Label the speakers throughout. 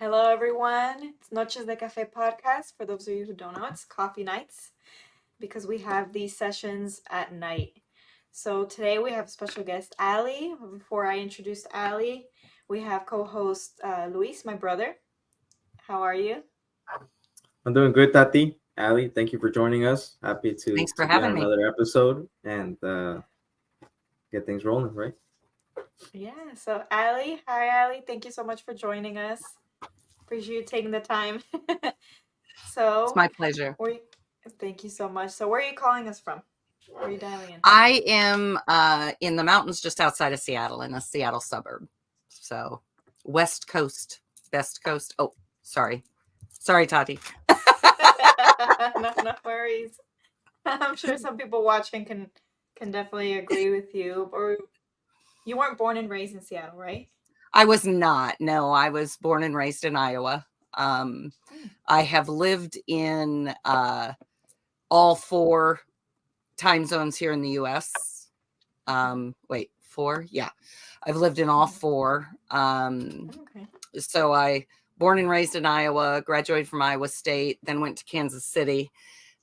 Speaker 1: Hello, everyone. It's Noches de Café podcast. For those of you who don't know, it's coffee nights because we have these sessions at night. So today we have special guest Allie. Before I introduce Allie, we have co-host Luis, my brother. How are you?
Speaker 2: I'm doing good, Tati. Allie, thank you for joining us. Happy to
Speaker 3: Thanks for
Speaker 2: be on
Speaker 3: having me.
Speaker 2: another episode and get things rolling, right?
Speaker 1: Yeah. So Allie, hi Allie. Thank you so much for joining us. Appreciate you taking the time.
Speaker 3: It's
Speaker 1: So,
Speaker 3: my pleasure.
Speaker 1: thank you so much. So, where are you calling us from? Where are you dialing in?
Speaker 3: I am in the mountains just outside of Seattle, in a Seattle suburb. So, West Coast, Best Coast. Oh, sorry, Tati.
Speaker 1: No worries. I'm sure some people watching can definitely agree with you. Or you weren't born and raised in Seattle, right?
Speaker 3: I was not. No, I was born and raised in Iowa. I have lived in all four time zones here in the U.S. Wait, four? Yeah, I've lived in all four.
Speaker 1: Okay.
Speaker 3: So I born and raised in Iowa, graduated from Iowa State, then went to Kansas City.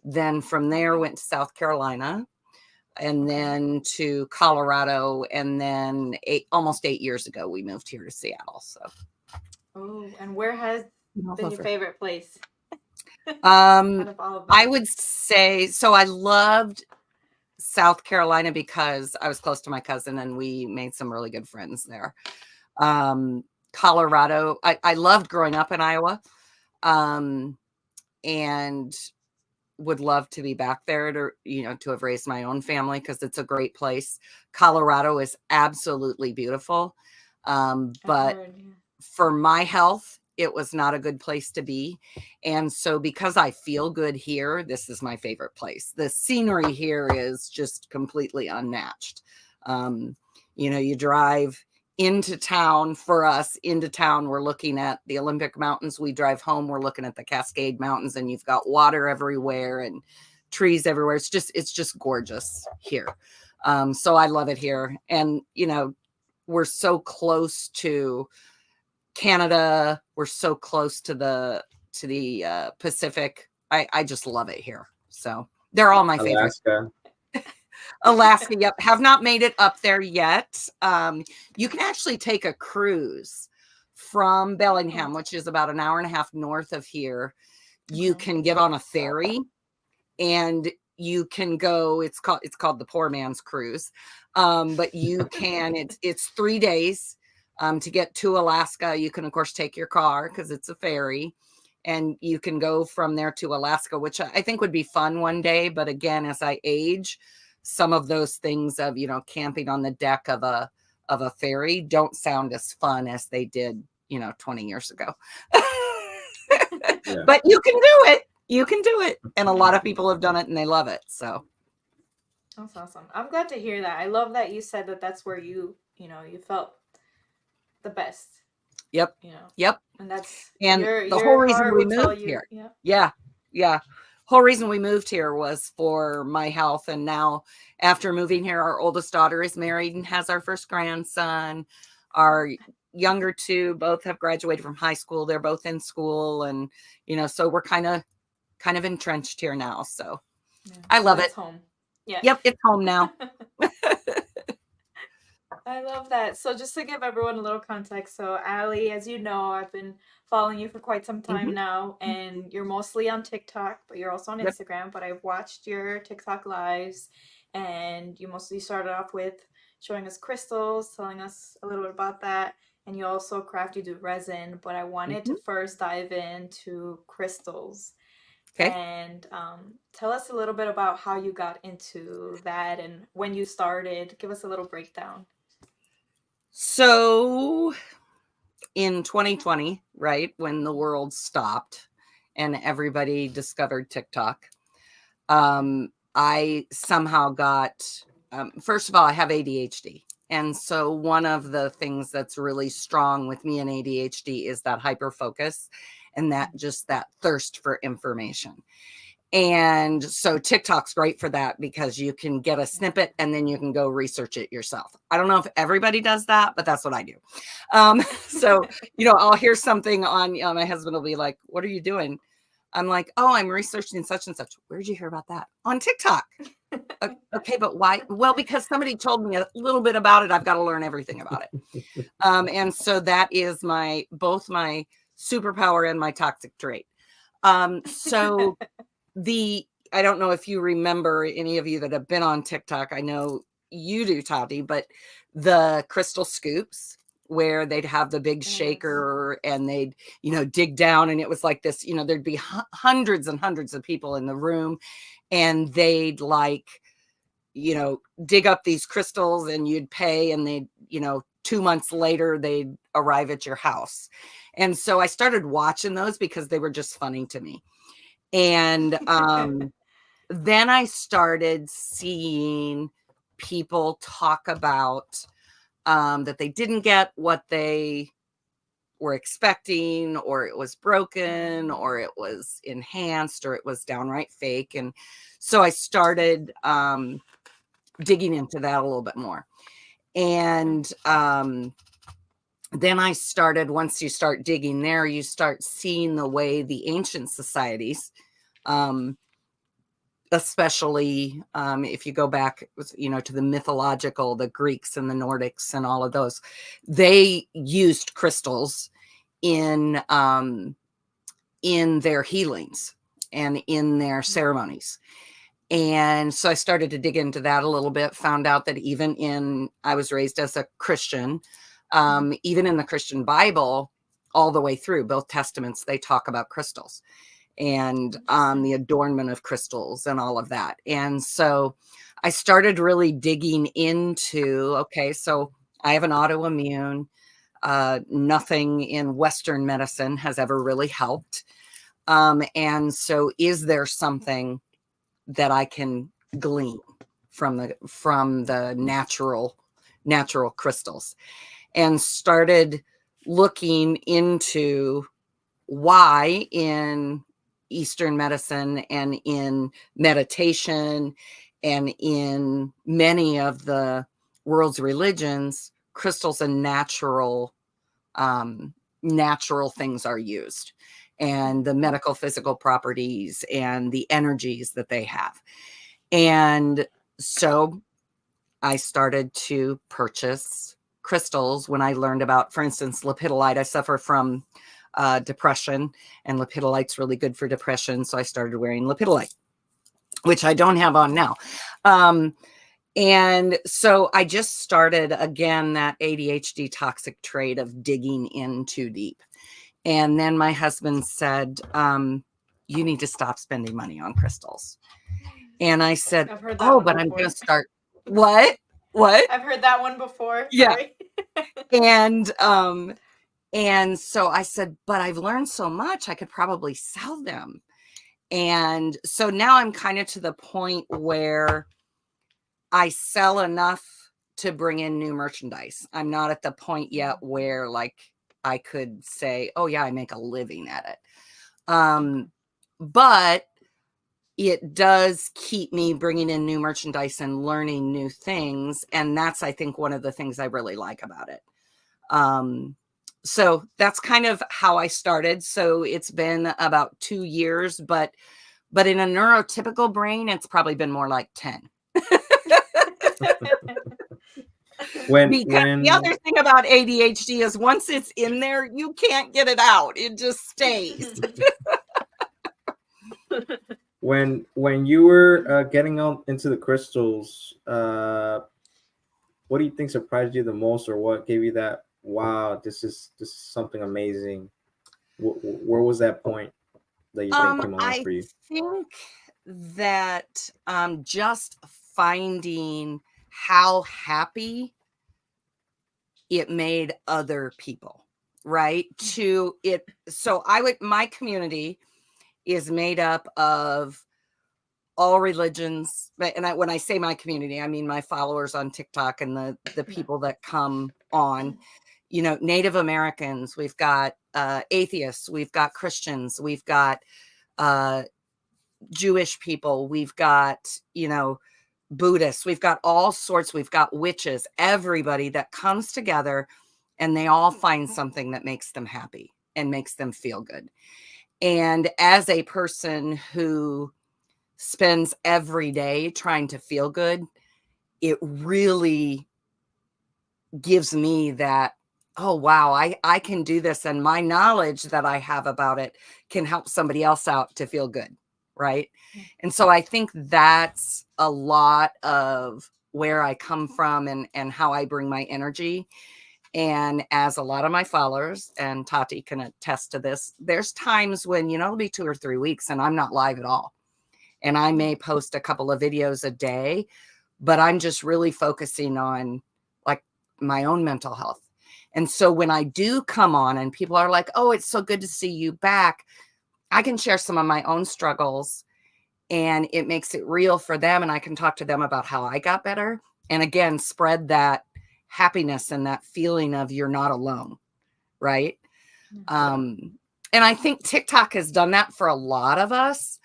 Speaker 3: Then from there went to South Carolina and then to Colorado. And then almost 8 years ago, we moved here to Seattle. So,
Speaker 1: Oh, and where has been your favorite place? Out of all of them.
Speaker 3: I would say, so I loved South Carolina because I was close to my cousin and we made some really good friends there. Colorado, I loved growing up in Iowa, and would love to be back there to have raised my own family because it's a great place. Colorado is absolutely beautiful. But for my health, it was not a good place to be. And so because I feel good here, this is my favorite place. The scenery here is just completely unmatched. You drive into town. For us, into town, we're looking at the Olympic Mountains. We drive home, we're looking at the Cascade Mountains, and you've got water everywhere and trees everywhere. It's just gorgeous here. So I love it here. And, we're so close to Canada. We're so close to the Pacific. I just love it here. So they're all my favorite. Alaska, yep. Have not made it up there yet. You can actually take a cruise from Bellingham, which is about an hour and a half north of here. You can get on a ferry and you can go, it's called the poor man's cruise. But you can, it's 3 days to get to Alaska. You can of course take your car because it's a ferry. And you can go from there to Alaska, which I think would be fun one day. But again, as I age, some of those things of, camping on the deck of a ferry don't sound as fun as they did, 20 years ago. Yeah. But you can do it. You can do it. And a lot of people have done it and they love it. So
Speaker 1: that's awesome. I'm glad to hear that. I love that you said that that's where you felt the best.
Speaker 3: Yep. Yep.
Speaker 1: And that's
Speaker 3: the whole reason we moved here. Yeah. Whole reason we moved here was for my health. And now after moving here, our oldest daughter is married and has our first grandson. Our younger two both have graduated from high school. They're both in school. And, so we're kind of entrenched here now. So I love it.
Speaker 1: Home. Yeah.
Speaker 3: Yep. It's home now.
Speaker 1: I love that. So just to give everyone a little context, so Allie, as you know, I've been following you for quite some time now, and you're mostly on TikTok, but you're also on Instagram. But I've watched your TikTok lives, and you mostly started off with showing us crystals, telling us a little bit about that, and you also you do resin. But I wanted to first dive into crystals. Okay. And tell us a little bit about how you got into that and when you started. Give us a little breakdown.
Speaker 3: So in 2020, right, when the world stopped and everybody discovered TikTok, I somehow got, first of all, I have ADHD. And so one of the things that's really strong with me and ADHD is that hyper focus and that thirst for information. And so TikTok's great for that because you can get a snippet and then you can go research it yourself. I don't know if everybody does that, but that's what I do. So, I'll hear something on, my husband will be like, what are you doing? I'm like, oh, I'm researching such and such. Where'd you hear about that? On TikTok. Okay, but why? Well, because somebody told me a little bit about it. I've got to learn everything about it. And so that is both my superpower and my toxic trait. So I don't know if you remember, any of you that have been on TikTok, I know you do, Tati, but the crystal scoops where they'd have the big shaker and they'd, dig down, and it was like this, there'd be hundreds and hundreds of people in the room, and they'd dig up these crystals and you'd pay, and they'd, 2 months later they'd arrive at your house. And so I started watching those because they were just funny to me. And then I started seeing people talk about that they didn't get what they were expecting, or it was broken, or it was enhanced, or it was downright fake. And so I started digging into that a little bit more. And then I started, once you start digging there, you start seeing the way the ancient societies, especially if you go back, to the mythological, the Greeks and the Nordics and all of those, they used crystals in their healings and in their ceremonies. And so I started to dig into that a little bit, found out that I was raised as a Christian, even in the Christian Bible, all the way through both testaments, they talk about crystals and the adornment of crystals and all of that. And so I started really digging into, okay, so I have an autoimmune. Nothing in Western medicine has ever really helped. And so is there something that I can glean from the natural crystals? And started looking into why in Eastern medicine and in meditation and in many of the world's religions, crystals and natural things are used, and the medical physical properties and the energies that they have. And so I started to purchase crystals when I learned about, for instance, lepidolite. I suffer from depression, and lepidolite's really good for depression. So I started wearing lepidolite, which I don't have on now. And so I just started, again, that ADHD toxic trait of digging in too deep. And then my husband said, you need to stop spending money on crystals. And I said, oh, but I'm going to start. What?
Speaker 1: I've heard that one before. Sorry.
Speaker 3: Yeah. And so I said, but I've learned so much, I could probably sell them. And so now I'm kind of to the point where I sell enough to bring in new merchandise. I'm not at the point yet where I could say, oh yeah, I make a living at it. But it does keep me bringing in new merchandise and learning new things. And that's, I think, one of the things I really like about it. So that's kind of how I started. So it's been about 2 years, but in a neurotypical brain, it's probably been more like 10. The other thing about ADHD is once it's in there, you can't get it out. It just stays.
Speaker 2: When you were getting out into the crystals, what do you think surprised you the most, or what gave you that, wow, this is something amazing? Where was that point that you think came along for you?
Speaker 3: I think that just finding how happy it made other people, right? So my community is made up of all religions. And when I say my community, I mean my followers on TikTok and the people that come on, Native Americans, we've got atheists, we've got Christians, we've got Jewish people, we've got, you know, Buddhists, we've got all sorts, we've got witches, everybody that comes together and they all find something that makes them happy and makes them feel good. And as a person who spends every day trying to feel good, it really gives me that, oh, wow, I can do this. And my knowledge that I have about it can help somebody else out to feel good. Right. And so I think that's a lot of where I come from and how I bring my energy. And as a lot of my followers, and Tati can attest to this, there's times when, you know, it'll be 2 or 3 weeks and I'm not live at all. And I may post a couple of videos a day, but I'm just really focusing on like my own mental health. And so when I do come on and people are like, oh, it's so good to see you back, I can share some of my own struggles and it makes it real for them. And I can talk to them about how I got better. And again, spread that happiness and that feeling of you're not alone. Right. And I think TikTok has done that for a lot of us.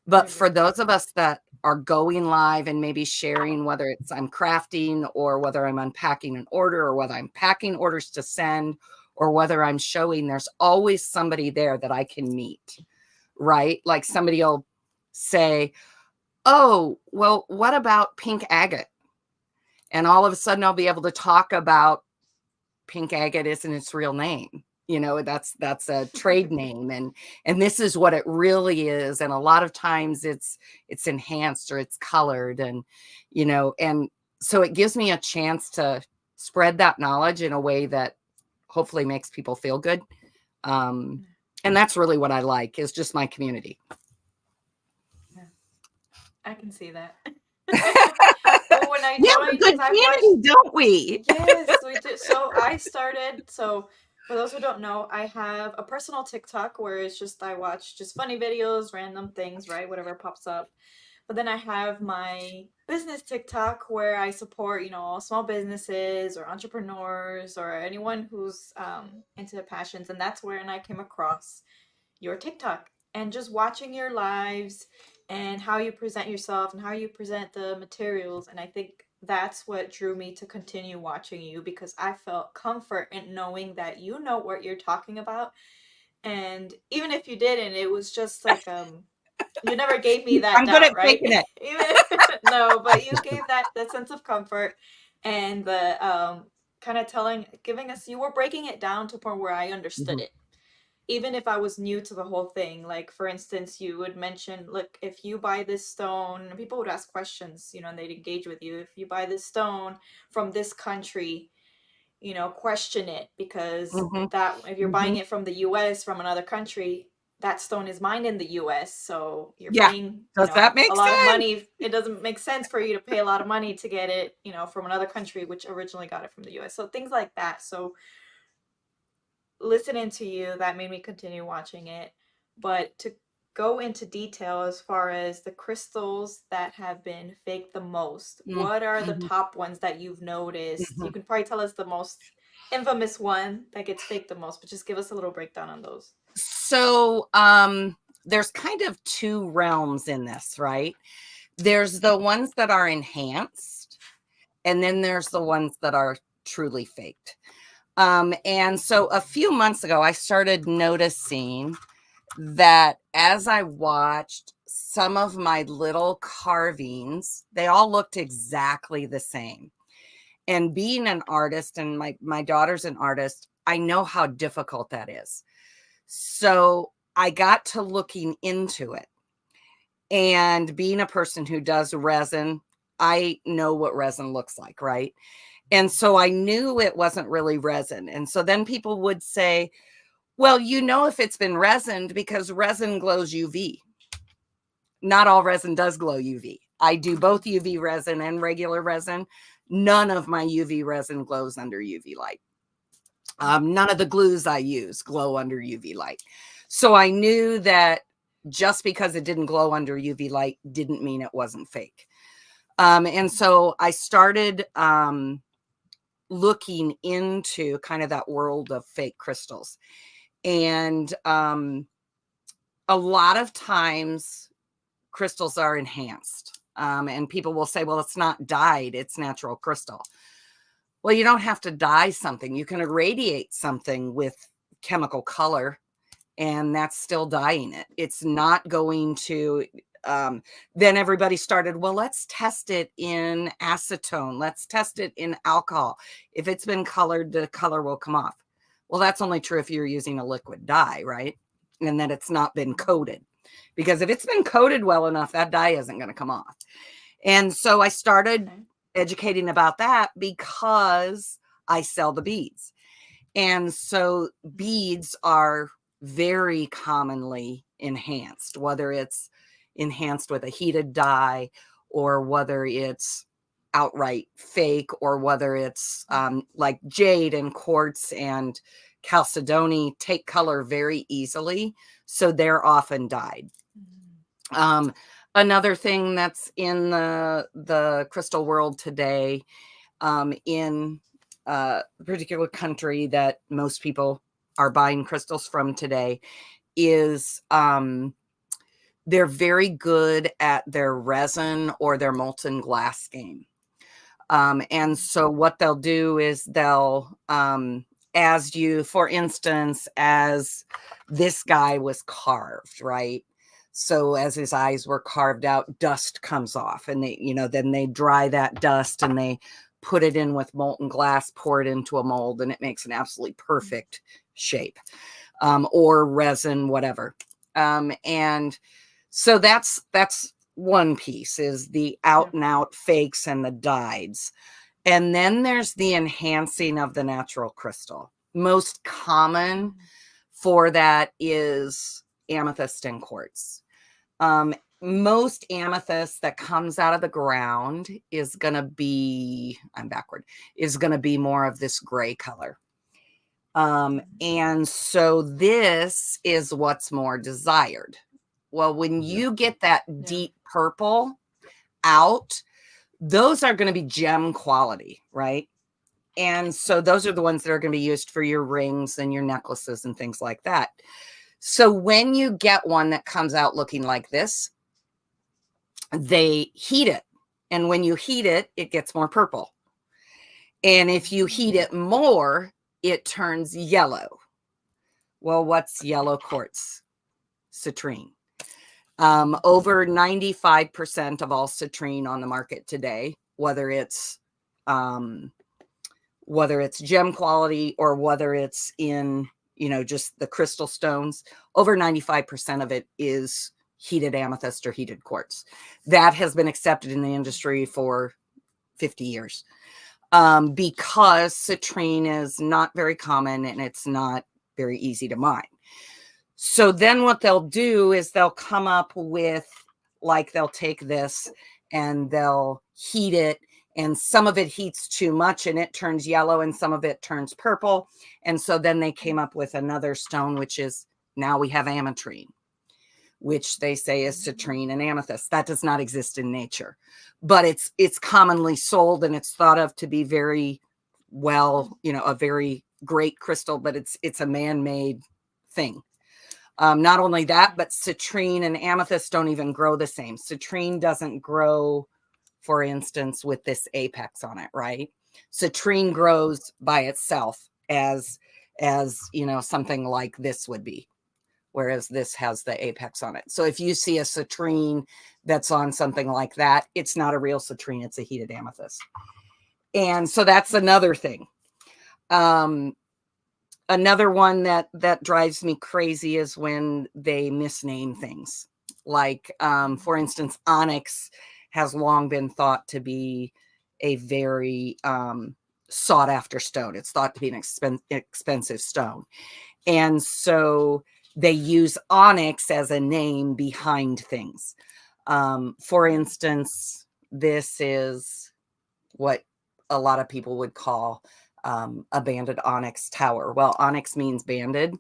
Speaker 3: But for those of us that are going live and maybe sharing, whether it's I'm crafting or whether I'm unpacking an order or whether I'm packing orders to send or whether I'm showing, there's always somebody there that I can meet, right? Like somebody will say, oh, well, what about pink agate? And all of a sudden I'll be able to talk about pink agate isn't its real name. You know, that's a trade name. And this is what it really is. And a lot of times it's enhanced or it's colored and, you know, and so it gives me a chance to spread that knowledge in a way that hopefully makes people feel good. And that's really what I like is just my community.
Speaker 1: Yeah. I can see that. Well, when I joined,
Speaker 3: good community, don't we?
Speaker 1: Yes, we do. So I started. So for those who don't know, I have a personal TikTok where it's just I watch just funny videos, random things, right? Whatever pops up. But then I have my business TikTok where I support, you know, small businesses or entrepreneurs or anyone who's into passions, and that's where I came across your TikTok and just watching your lives and how you present yourself and how you present the materials. And I think that's what drew me to continue watching you because I felt comfort in knowing that you know what you're talking about. And even if you didn't, it was just like you never gave me that
Speaker 3: I'm good
Speaker 1: doubt,
Speaker 3: at
Speaker 1: right?
Speaker 3: faking it.
Speaker 1: Even no, but you gave that sense of comfort and the kind of giving us, you were breaking it down to a point where I understood it even if I was new to the whole thing. Like, for instance, you would mention, look, if you buy this stone, people would ask questions, you know, and they'd engage with you. If you buy this stone from this country, you know, question it because that if you're buying it from the US, from another country, that stone is mined in the US. So you're paying,
Speaker 3: Does that make
Speaker 1: a lot
Speaker 3: sense?
Speaker 1: of money. It doesn't make sense for you to pay a lot of money to get it, you know, from another country, which originally got it from the US. So things like that. So listening to you, that made me continue watching it. But to go into detail as far as the crystals that have been faked the most, what are the top ones that you've noticed? You can probably tell us the most infamous one that gets faked the most, but just give us a little breakdown on those.
Speaker 3: So there's kind of two realms in this, right? There's the ones that are enhanced, and then there's the ones that are truly faked. And so a few months ago, I started noticing that as I watched some of my little carvings, they all looked exactly the same. And being an artist, and my daughter's an artist, I know how difficult that is. So I got to looking into it. And being a person who does resin, I know what resin looks like, right? And so I knew it wasn't really resin. And so then people would say, well, you know, if it's been resined because resin glows UV. Not all resin does glow UV. I do both UV resin and regular resin. None of my UV resin glows under UV light. None of the glues I use glow under UV light. So I knew that just because it didn't glow under UV light didn't mean it wasn't fake. And so I started looking into kind of that world of fake crystals. And a lot of times crystals are enhanced. And people will say, well, it's not dyed, it's natural crystal. Well, you don't have to dye something. You can irradiate something with chemical color, and that's still dyeing it. It's not going to, then everybody started, well, let's test it in acetone. Let's test it in alcohol. If it's been colored, the color will come off. Well, that's only true if you're using a liquid dye, right? And that it's not been coated. Because if it's been coated well enough, that dye isn't going to come off. And so I started educating about that because I sell the beads. And so beads are very commonly enhanced, whether it's enhanced with a heated dye or whether it's outright fake, or whether it's like jade and quartz and chalcedony take color very easily. So they're often dyed. Another thing that's in the crystal world today, in the particular country that most people are buying crystals from today, is they're very good at their resin or their molten glass game. And so what they'll do is they'll, as you, for instance, as this guy was carved, right? So as his eyes were carved out, dust comes off, and they, you know, then they dry that dust and they put it in with molten glass, pour it into a mold, and it makes an absolutely perfect shape, or resin, whatever. And so that's one piece, is the out and out fakes and the dyes. And then there's the enhancing of the natural crystal. Most common for that is amethyst and quartz. Most amethyst that comes out of the ground is going to be, is going to be more of this gray color. And so this is what's more desired. Well, when you get that deep purple out, those are going to be gem quality, right? And so those are the ones that are going to be used for your rings and your necklaces and things like that. So when you get one that comes out looking like this, they heat it. And when you heat it, it gets more purple. And if you heat it more, it turns yellow. Well, what's yellow quartz? Citrine. Over 95% of all citrine on the market today, whether it's gem quality or whether it's in, you know, just the crystal stones, over 95% of it is heated amethyst or heated quartz. That has been accepted in the industry for 50 years, because citrine is not very common and it's not very easy to mine. So then what they'll do is they'll come up with, like, they'll take this and they'll heat it, and some of it heats too much and it turns yellow and some of it turns purple. And so then they came up with another stone, which is, now we have ametrine, which they say is citrine and amethyst. That does not exist in nature, but it's commonly sold, and it's thought of to be very well, you know, a very great crystal, but it's a man-made thing. Not only that, but citrine and amethyst don't even grow the same. Citrine doesn't grow, for instance, with this apex on it, right? Citrine grows by itself as you know, something like this would be, whereas this has the apex on it. So if you see a citrine that's on something like that, it's not a real citrine, it's a heated amethyst. And so that's another thing. Another one that drives me crazy is when they misname things. Like, for instance, onyx has long been thought to be a very sought after stone. It's thought to be an expensive stone. And so they use onyx as a name behind things. For instance, this is what a lot of people would call a banded onyx tower. Well, onyx means banded.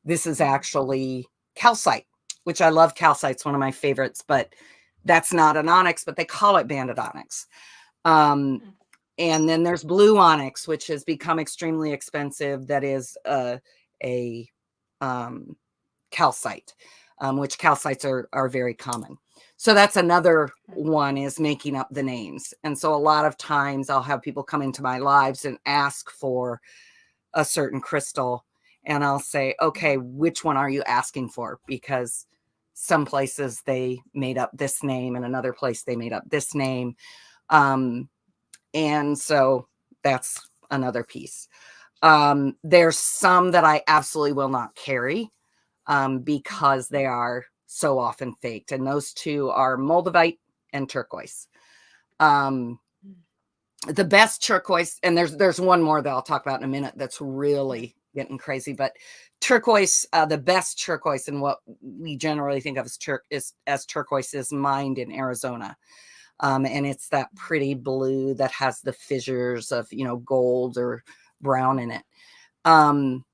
Speaker 3: This is actually calcite, which I love. Calcite's one of my favorites, but that's not an onyx, but they call it banded onyx. And then there's blue onyx, which has become extremely expensive. That is a calcite, which calcites are very common. So that's another one, is making up the names. And so a lot of times I'll have people come into my lives and ask for a certain crystal, and I'll say, okay, which one are you asking for? Because some places they made up this name, and another place they made up this name. And so that's another piece. There's some that I absolutely will not carry because they are so often faked. And those two are Moldavite and turquoise. The best turquoise, and there's one more that I'll talk about in a minute that's really getting crazy, but turquoise, the best turquoise, and what we generally think of as turquoise, is mined in Arizona. And it's that pretty blue that has the fissures of, gold or brown in it. And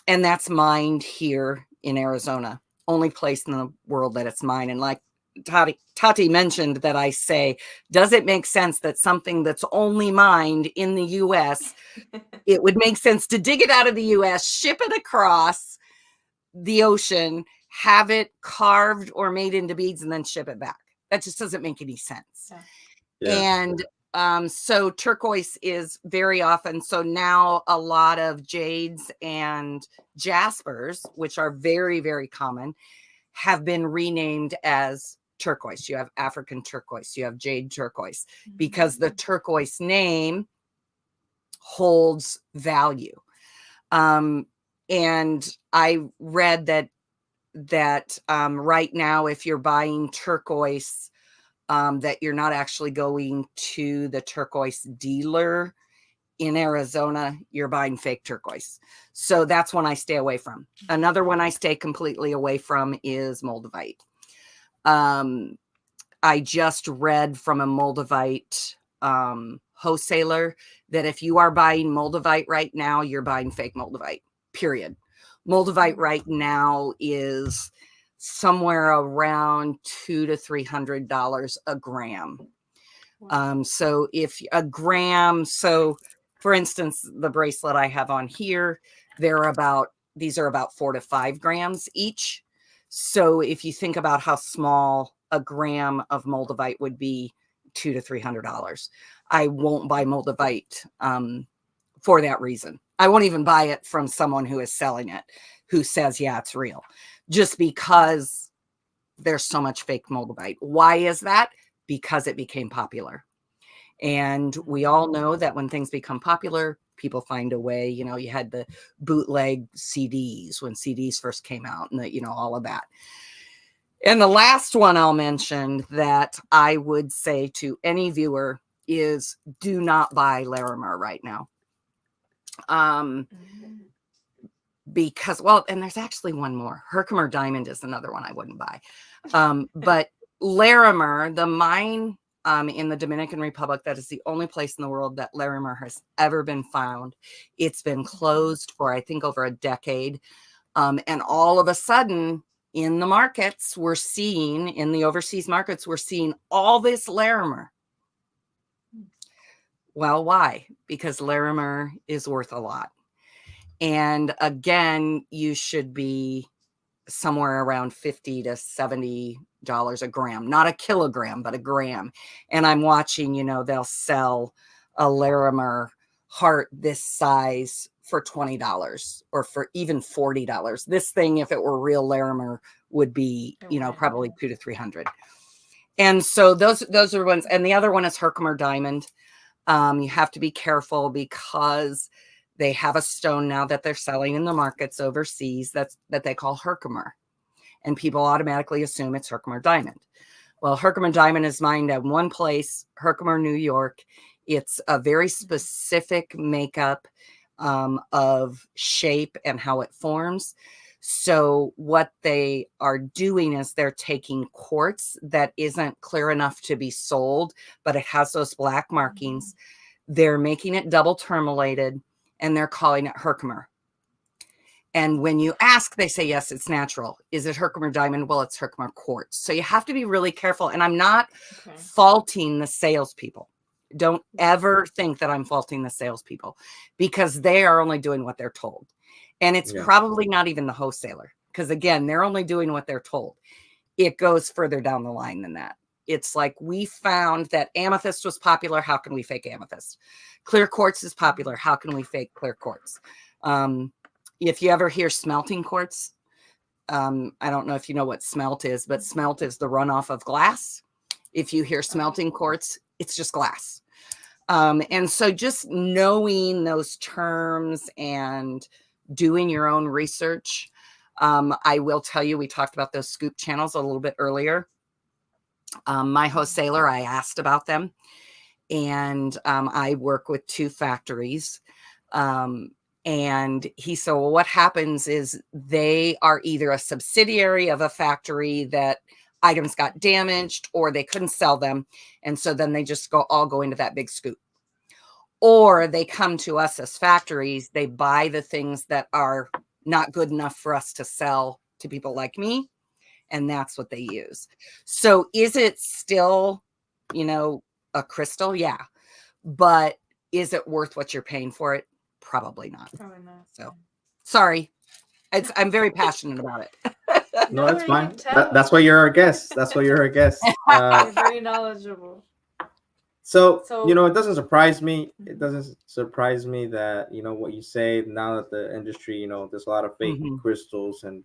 Speaker 3: that's mined here in Arizona, only place in the world that it's mined. And like Tati mentioned, that I say, does it make sense that something that's only mined in the US, it would make sense to dig it out of the US, ship it across the ocean, have it carved or made into beads, and then ship it back? That just doesn't make any sense. Yeah. And so turquoise is very often. So now a lot of jades and jaspers, which are very, very common, have been renamed as turquoise. You have African turquoise, you have jade turquoise, because the turquoise name holds value. And I read that right now, if you're buying turquoise, that you're not actually going to the turquoise dealer in Arizona, you're buying fake turquoise. So that's one I stay away from. Another one I stay completely away from is Moldavite. I just read from a Moldavite wholesaler that if you are buying Moldavite right now, you're buying fake Moldavite, period. Moldavite right now is somewhere around $200 to $300 a gram. So if a gram, so for instance, the bracelet I have on here, these are about 4 to 5 grams each. So if you think about how small a gram of Moldavite would be, $200 to $300. I won't buy Moldavite for that reason. I won't even buy it from someone who is selling it, who says, yeah, it's real, just because there's so much fake Moldavite. Why is that? Because it became popular. And we all know that when things become popular, people find a way. You had the bootleg CDs when CDs first came out, and all of that. And the last one I'll mention that I would say to any viewer is, do not buy Larimer right now. Because, and there's actually one more. Herkimer Diamond is another one I wouldn't buy. But Larimer, the mine in the Dominican Republic, that is the only place in the world that Larimer has ever been found. It's been closed for, I think, over a decade. And all of a sudden, in the markets, in the overseas markets, we're seeing all this Larimer. Well, why? Because Larimer is worth a lot. And again, you should be somewhere around $50 to $70 a gram, not a kilogram, but a gram. And I'm watching, they'll sell a Larimer heart this size for $20 or for even $40. This thing, if it were real Larimer, would be, probably $200 to $300. And so those are ones. And the other one is Herkimer Diamond. You have to be careful because they have a stone now that they're selling in the markets overseas that they call Herkimer. And people automatically assume it's Herkimer Diamond. Well, Herkimer Diamond is mined at one place, Herkimer, New York. It's a very specific makeup of shape and how it forms. So what they are doing is they're taking quartz that isn't clear enough to be sold, but it has those black markings. They're making it double tourmalated, and they're calling it Herkimer. And when you ask, they say, yes, it's natural. Is it Herkimer Diamond? Well, it's Herkimer quartz. So you have to be really careful. And I'm not faulting the salespeople. Don't ever think that I'm faulting the salespeople, because they are only doing what they're told. And it's probably not even the wholesaler, because again, they're only doing what they're told. it goes further down the line than that. It's like, we found that amethyst was popular. How can we fake amethyst? Clear quartz is popular. How can we fake clear quartz? If you ever hear smelting quartz, I don't know if you know what smelt is, but smelt is the runoff of glass. If you hear smelting quartz, it's just glass. And so just knowing those terms and doing your own research. I will tell you, we talked about those scoop channels a little bit earlier. My wholesaler, I asked about them, and I work with 2 factories. And he said, well, what happens is they are either a subsidiary of a factory that items got damaged or they couldn't sell them. And so then they just all go into that big scoop. Or they come to us as factories, they buy the things that are not good enough for us to sell to people like me. And that's what they use. So is it still, a crystal? Yeah. But is it worth what you're paying for it? Probably not.
Speaker 1: Probably not.
Speaker 3: So sorry. I'm very passionate about it.
Speaker 2: No, it's
Speaker 1: I
Speaker 2: fine.
Speaker 1: can tell.
Speaker 2: That's why you're our guest. That's why you're our guest.
Speaker 1: You're very knowledgeable.
Speaker 2: So,
Speaker 1: So-
Speaker 2: it doesn't surprise me. It doesn't surprise me that, what you say now that the industry, there's a lot of fake crystals, and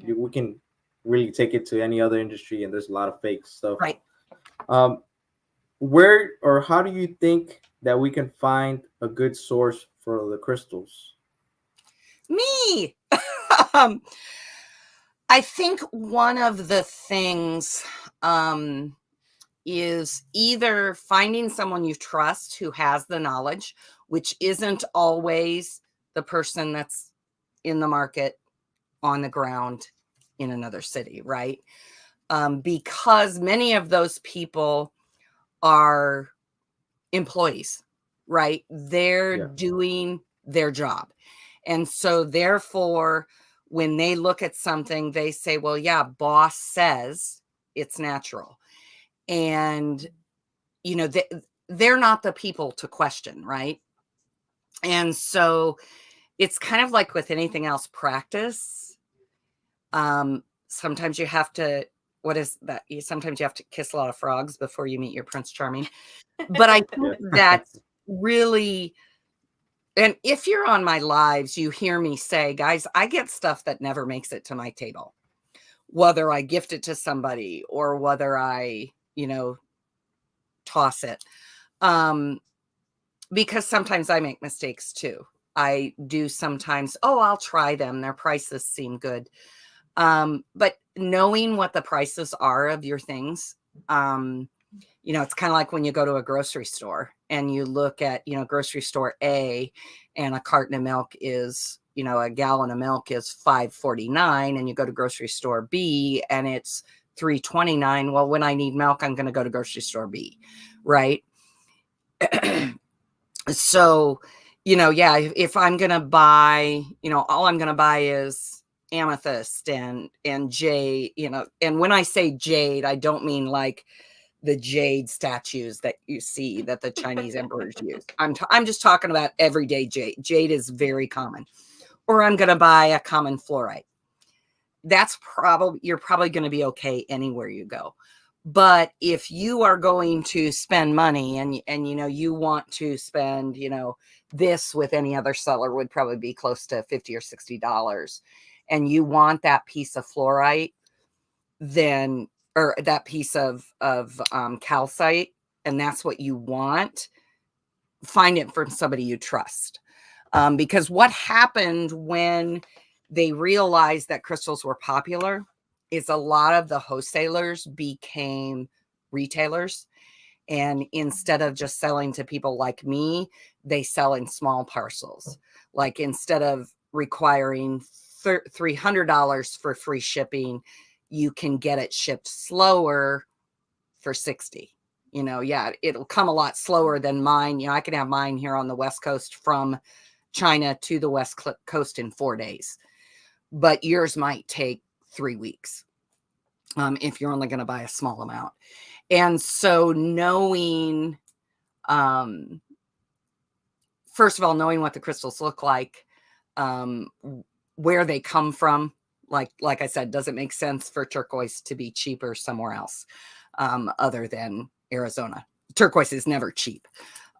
Speaker 2: we can really take it to any other industry, and there's a lot of fake stuff.
Speaker 3: Right.
Speaker 2: Where or how do you think that we can find a good source for the crystals?
Speaker 3: Me. I think one of the things is either finding someone you trust who has the knowledge, which isn't always the person that's in the market on the ground in another city, right? Because many of those people are employees, right? They're doing their job. And so therefore, when they look at something, they say, well, yeah, boss says it's natural. And, they're not the people to question, right? And so it's kind of like with anything else, practice. Sometimes you have to, what is that? Sometimes you have to kiss a lot of frogs before you meet your Prince Charming. But I think that's really, and if you're on my lives, you hear me say, guys, I get stuff that never makes it to my table, whether I gift it to somebody or whether I, toss it. Because sometimes I make mistakes too. I do sometimes, I'll try them. Their prices seem good. But knowing what the prices are of your things, it's kind of like when you go to a grocery store and you look at, grocery store A, and a carton of milk is, a gallon of milk is $5.49, and you go to grocery store B and it's $3.29. Well, when I need milk, I'm going to go to grocery store B, right? So, if I'm going to buy, all I'm going to buy is amethyst and jade, and when I say jade, I don't mean like the jade statues that you see that the Chinese emperors use. I'm just talking about everyday jade. Jade is very common. Or I'm going to buy a common fluorite. You're probably going to be okay anywhere you go. But if you are going to spend money and you want to spend, this with any other seller would probably be close to $50 or $60, and you want that piece of fluorite, then, or that piece of calcite, and that's what you want, find it from somebody you trust. Because what happened when they realized that crystals were popular is a lot of the wholesalers became retailers. And instead of just selling to people like me, they sell in small parcels. Like instead of requiring $300 for free shipping, you can get it shipped slower for $60. It'll come a lot slower than mine. I can have mine here on the West Coast from China to the West Coast in 4 days, but yours might take 3 weeks if you're only going to buy a small amount. And so knowing, first of all, knowing what the crystals look like, where they come from, like I said, does it make sense for turquoise to be cheaper somewhere else other than Arizona? Turquoise is never cheap.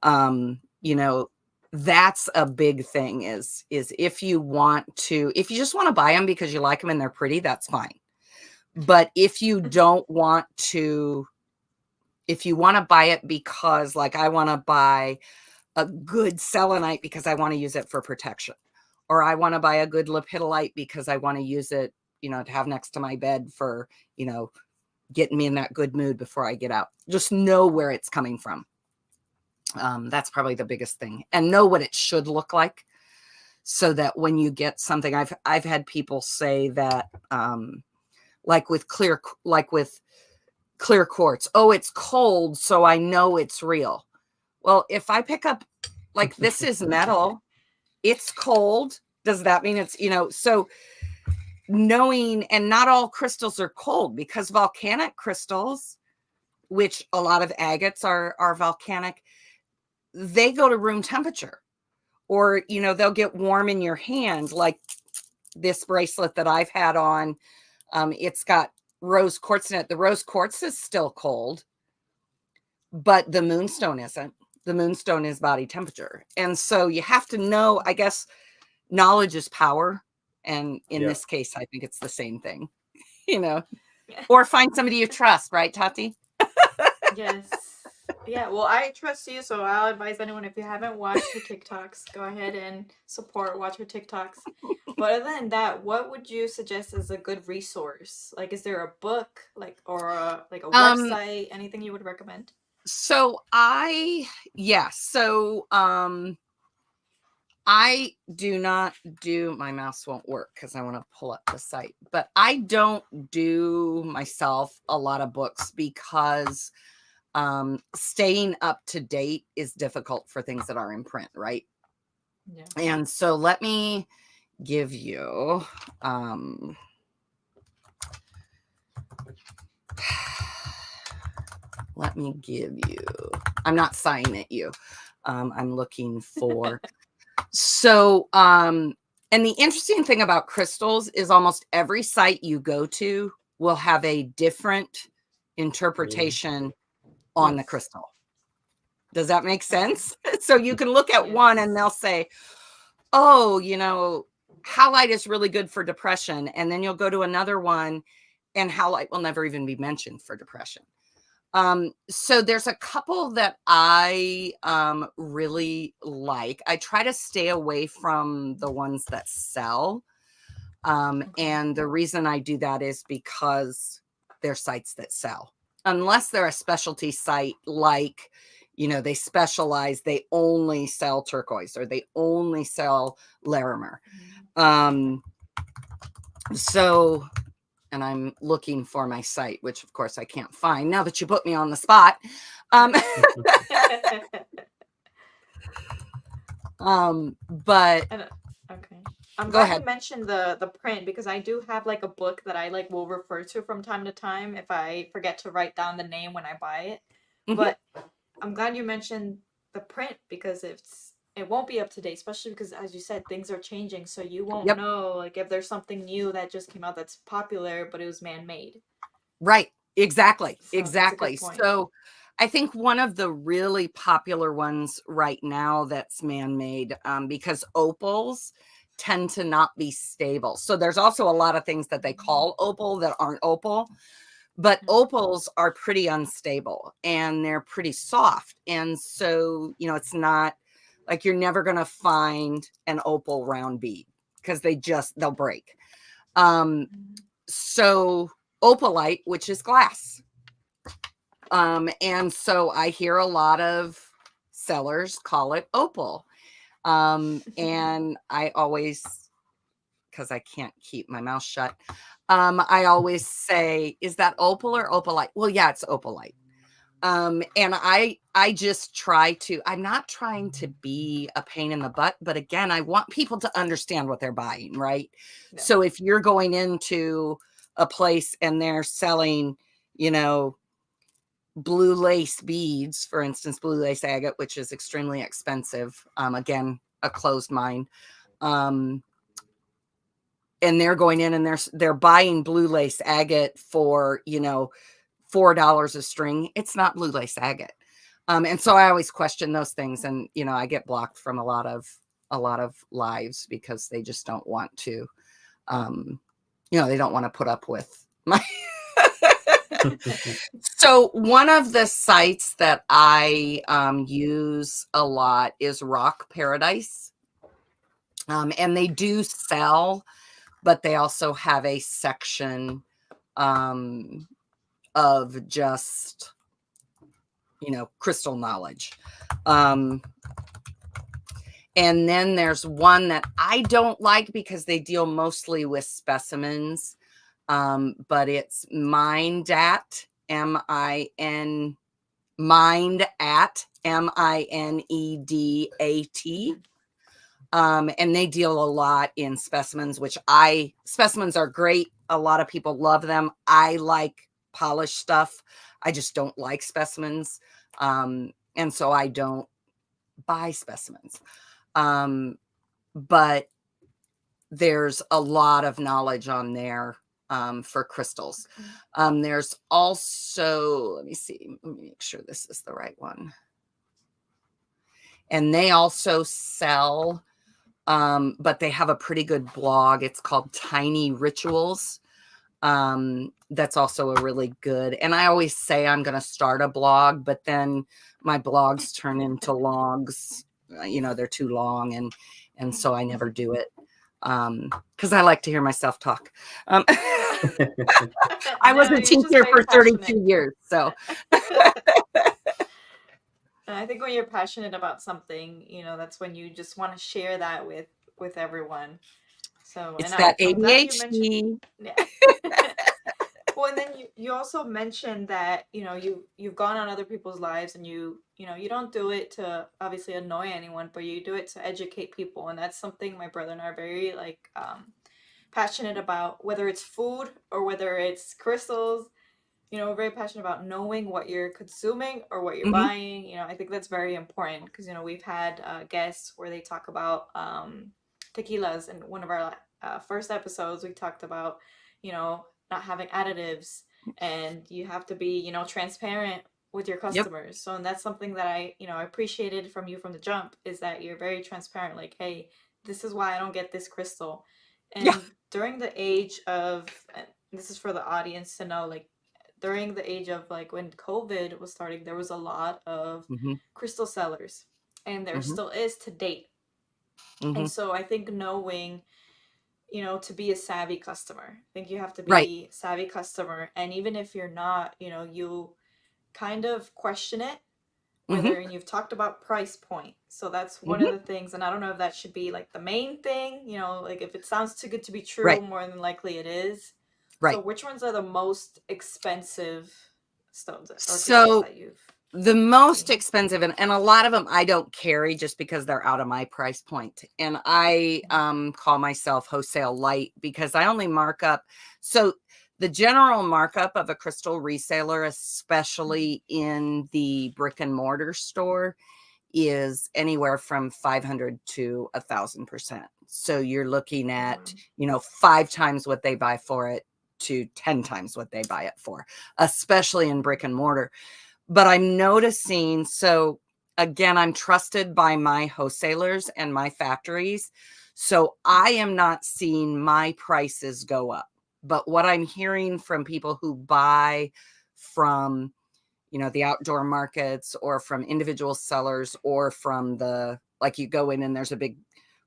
Speaker 3: You know, that's a big thing is if you just want to buy them because you like them and they're pretty, that's fine. But if you don't want to, if you want to buy it because, like, I want to buy a good selenite because I want to use it for protection, or I want to buy a good lepidolite because I want to use it, you know, to have next to my bed for, you know, getting me in that good mood before I get out. Just know where it's coming from. That's probably the biggest thing, and know what it should look like, so that when you get something, I've had people say that, like with clear quartz, oh, it's cold, so I know it's real. Well, if I pick up, like, this is metal, it's cold. Does that mean it's, you know, so knowing, and not all crystals are cold, because volcanic crystals, which a lot of agates are volcanic, they go to room temperature, or, you know, they'll get warm in your hand. Like this bracelet that I've had on, it's got rose quartz in it. The rose quartz is still cold, but the moonstone isn't. The moonstone is body temperature. And so you have to know, I guess, knowledge is power. And in this case, I think it's the same thing, you know, or find somebody you trust, right, Tati?
Speaker 1: Yes. Yeah, well, I trust you, so I'll advise anyone, if you haven't watched her TikToks, go ahead and watch her TikToks. But other than that, what would you suggest as a good resource? Like, is there a book, like, or a website, anything you would recommend?
Speaker 3: I do not do, my mouse won't work because I want to pull up the site, but I don't do myself a lot of books because staying up to date is difficult for things that are in print, right?
Speaker 1: Yeah.
Speaker 3: And so let me give you I'm not sighing at you. I'm looking for so and the interesting thing about crystals is almost every site you go to will have a different interpretation on the crystal. Does that make sense? So you can look at one and they'll say, oh, you know, halite is really good for depression. And then you'll go to another one and halite will never even be mentioned for depression. So there's a couple that I really like. I try to stay away from the ones that sell. And the reason I do that is because they're sites that sell. Unless they're a specialty site, like, you know, they specialize, they only sell turquoise or they only sell Larimer. So, and I'm looking for my site, which of course I can't find now that you put me on the spot. But
Speaker 1: okay. I'm
Speaker 3: go
Speaker 1: glad
Speaker 3: ahead.
Speaker 1: you mentioned the print, because I do have like a book that I like will refer to from time to time if I forget to write down the name when I buy it. But I'm glad you mentioned the print, because it won't be up to date, especially because, as you said, things are changing, so you won't know, like, if there's something new that just came out that's popular but it was man-made.
Speaker 3: Right. Exactly.
Speaker 1: So
Speaker 3: exactly. So I think one of the really popular ones right now that's man-made, because opals tend to not be stable. So there's also a lot of things that they call opal that aren't opal, but opals are pretty unstable and they're pretty soft. And so, you know, it's not like you're never going to find an opal round bead because they'll break. So opalite, which is glass. And so I hear a lot of sellers call it opal. And I always, because I can't keep my mouth shut, I always say, is that opal or opalite? Well, yeah, it's opalite. And I just try to, I'm not trying to be a pain in the butt, but again, I want people to understand what they're buying, right? Yeah. So if you're going into a place and they're selling, you know, blue lace beads, for instance, blue lace agate, which is extremely expensive. Again, a closed mind. and they're going in and they're buying blue lace agate for, you know, $4 a string. It's not blue lace agate. And so I always question those things, and, you know, I get blocked from a lot of lives because they just don't want to, you know, they don't want to put up with my. So one of the sites that I use a lot is Rock Paradise. And they do sell, but they also have a section of just, you know, crystal knowledge. And then there's one that I don't like because they deal mostly with specimens. But it's Mind at MIN Mind at MINEDAT. And they deal a lot in specimens, which specimens are great. A lot of people love them. I like polished stuff. I just don't like specimens. And so I don't buy specimens. But there's a lot of knowledge on there for crystals. There's also, let me see, let me make sure this is the right one. And they also sell, but they have a pretty good blog. It's called Tiny Rituals. That's also a really good, and I always say I'm going to start a blog, but then my blogs turn into logs. You know, they're too long, and so I never do it. Because I like to hear myself talk. I was a teacher for 32 years, so.
Speaker 1: I think when you're passionate about something, you know, that's when you just want to share that with everyone. So
Speaker 3: it's that ADHD.
Speaker 1: Yeah. Well, and then you also mentioned that, you know, you've gone on other people's lives, and you know, you don't do it to obviously annoy anyone, but you do it to educate people. And that's something my brother and I are very passionate about, whether it's food or whether it's crystals. You know, we're very passionate about knowing what you're consuming or what you're buying. You know, I think that's very important because, you know, we've had guests where they talk about tequilas. In one of our first episodes, we talked about, you know, not having additives, and you have to be, you know, transparent with your customers. So, and that's something that I, you know, I appreciated from you from the jump, is that you're very transparent. Like, hey, this is why I don't get this crystal. And during the age of, and this is for the audience to know, like, during the age of like when COVID was starting, there was a lot of crystal sellers, and there still is to date. And so I think knowing, you know, to be a savvy customer, I think you have to be a savvy customer. And even if you're not, you know, you kind of question it, whether, and you've talked about price point. So that's one of the things. And I don't know if that should be like the main thing, you know, like if it sounds too good to be true, more than likely it is. So which ones are the most expensive stones or crystals that you've?
Speaker 3: The most expensive, and a lot of them I don't carry just because they're out of my price point. And I call myself wholesale light because I only mark up. So the general markup of a crystal reseller, especially in the brick and mortar store, is anywhere from 500 to 1,000%. So you're looking at, you know, 5 times what they buy for it to 10 times what they buy it for, especially in brick and mortar. But I'm noticing, so again, I'm trusted by my wholesalers and my factories. So I am not seeing my prices go up. But what I'm hearing from people who buy from, you know, the outdoor markets or from individual sellers or from the, like you go in and there's a big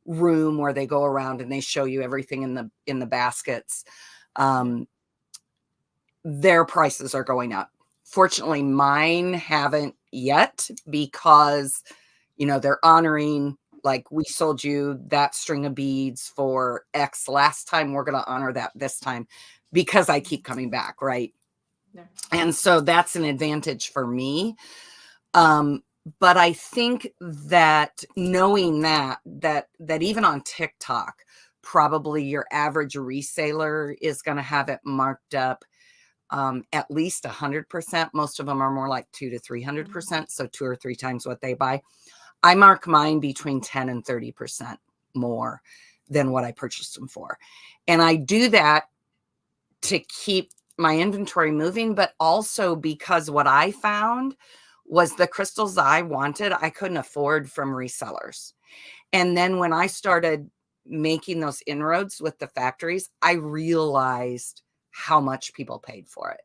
Speaker 3: room where they go around and they show you everything in the baskets. Their prices are going up. Fortunately, mine haven't yet because, you know, they're honoring, like, we sold you that string of beads for X last time. We're going to honor that this time because I keep coming back. Right. Yeah. And so that's an advantage for me. But I think that knowing that even on TikTok, probably your average reseller is going to have it marked up at least 100%. Most of them are more like 200 to 300%. So 2 or 3 times what they buy. I mark mine between 10 and 30% more than what I purchased them for. And I do that to keep my inventory moving, but also because what I found was the crystals I wanted, I couldn't afford from resellers. And then when I started making those inroads with the factories, I realized how much people paid for it.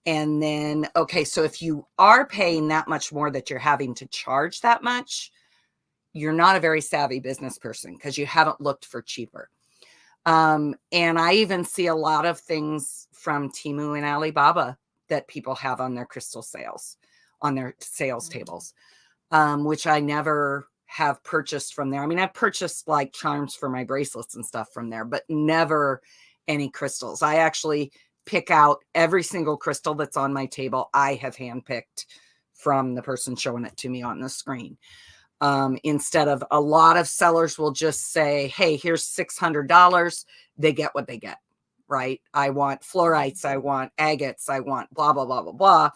Speaker 3: And then, okay, so if you are paying that much more that you're having to charge that much, you're not a very savvy business person because you haven't looked for cheaper. And I even see a lot of things from Temu and Alibaba that people have on their crystal sales, on their sales tables, which I never have purchased from there. I mean, I've purchased like charms for my bracelets and stuff from there, but never any crystals. I actually pick out every single crystal that's on my table. I have handpicked from the person showing it to me on the screen. Instead of, a lot of sellers will just say, hey, here's $600. They get what they get, right? I want fluorites. I want agates. I want blah, blah, blah, blah, blah.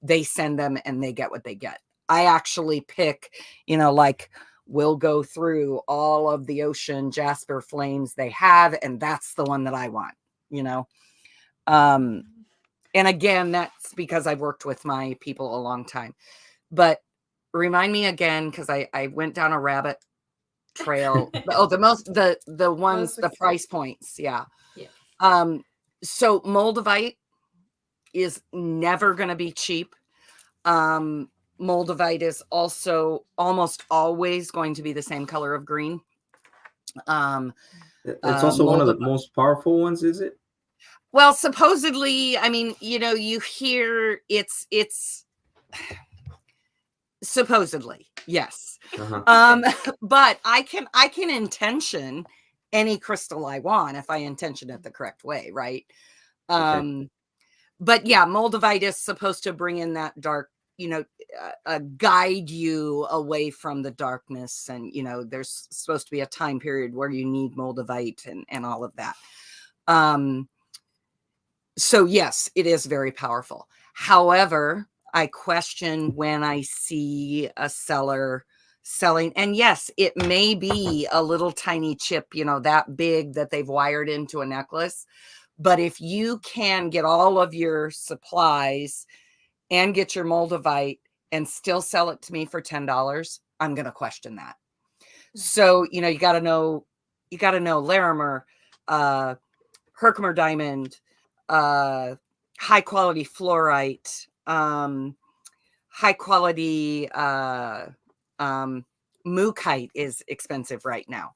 Speaker 3: They send them and they get what they get. I actually pick, you know, like we'll go through all of the ocean jasper flames they have, and that's the one that I want, you know? And again, that's because I've worked with my people a long time. But remind me again, because I went down a rabbit trail. Oh, the ones, the price points. Yeah. So Moldavite is never going to be cheap. Moldavite is also almost always going to be the same color of green.
Speaker 2: It's also one of the most powerful ones, is it?
Speaker 3: Well, supposedly, I mean, you know, you hear it's supposedly, yes. But I can intention any crystal I want if I intention it the correct way, right? But yeah, Moldavite is supposed to bring in that dark, you know, guide you away from the darkness. And, you know, there's supposed to be a time period where you need Moldavite and all of that. So yes, it is very powerful. However, I question when I see a seller selling, and yes, it may be a little tiny chip, you know, that big that they've wired into a necklace. But if you can get all of your supplies and get your Moldavite and still sell it to me for $10, I'm going to question that. So, you know, you got to know Larimer, Herkimer diamond, high quality fluorite, high quality Mookite is expensive right now.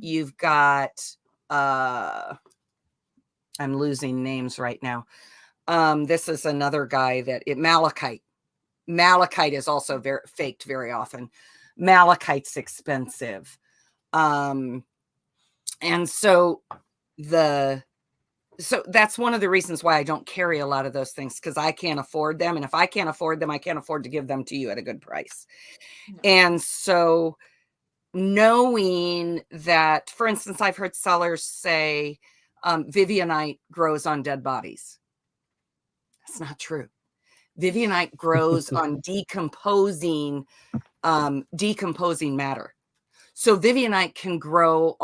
Speaker 3: You've got I'm losing names right now. This is another guy that malachite. Malachite is also faked very often. Malachite's expensive. And so that's one of the reasons why I don't carry a lot of those things, because I can't afford them. And if I can't afford them, I can't afford to give them to you at a good price. No. And so knowing that, for instance, I've heard sellers say Vivianite grows on dead bodies. That's not true. Vivianite grows on decomposing matter. So Vivianite can grow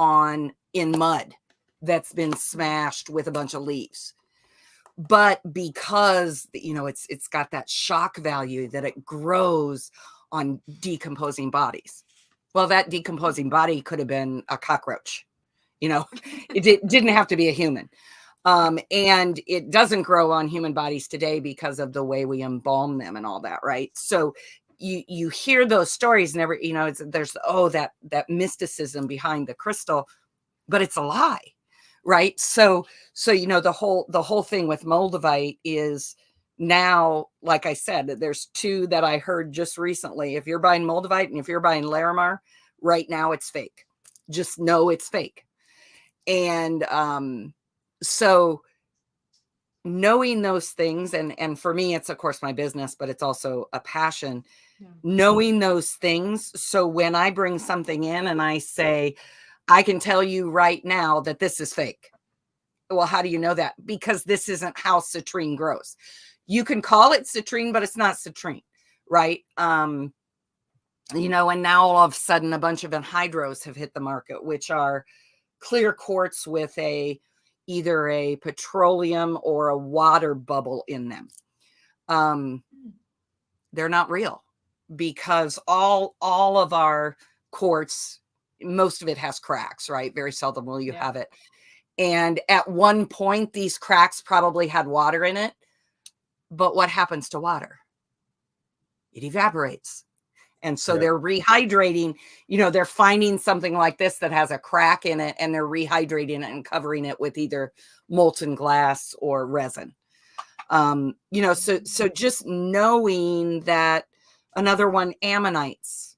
Speaker 3: in mud that's been smashed with a bunch of leaves. But because, you know, it's got that shock value that it grows on decomposing bodies. Well, that decomposing body could have been a cockroach. You know, it didn't have to be a human. And it doesn't grow on human bodies today because of the way we embalm them and all that, right? So you hear those stories and you know, there's that mysticism behind the crystal, but it's a lie, right? So you know, the whole thing with Moldavite is now, like I said, there's two that I heard just recently. If you're buying Moldavite and if you're buying Larimar, right now it's fake. Just know it's fake. And so knowing those things, and for me, it's of course my business, but it's also a passion. Yeah. Knowing those things. So when I bring something in and I say, I can tell you right now that this is fake. Well, how do you know that? Because this isn't how citrine grows. You can call it citrine, but it's not citrine, right? And now all of a sudden a bunch of anhydros have hit the market, which are clear quartz with either a petroleum or a water bubble in them. They're not real, because all of our quartz, most of it has cracks, right? Very seldom will you have it. And at one point, these cracks probably had water in it. But what happens to water? It evaporates. And so they're rehydrating, they're finding something like this that has a crack in it, and they're rehydrating it and covering it with either molten glass or resin. So just knowing that. Another one, ammonites.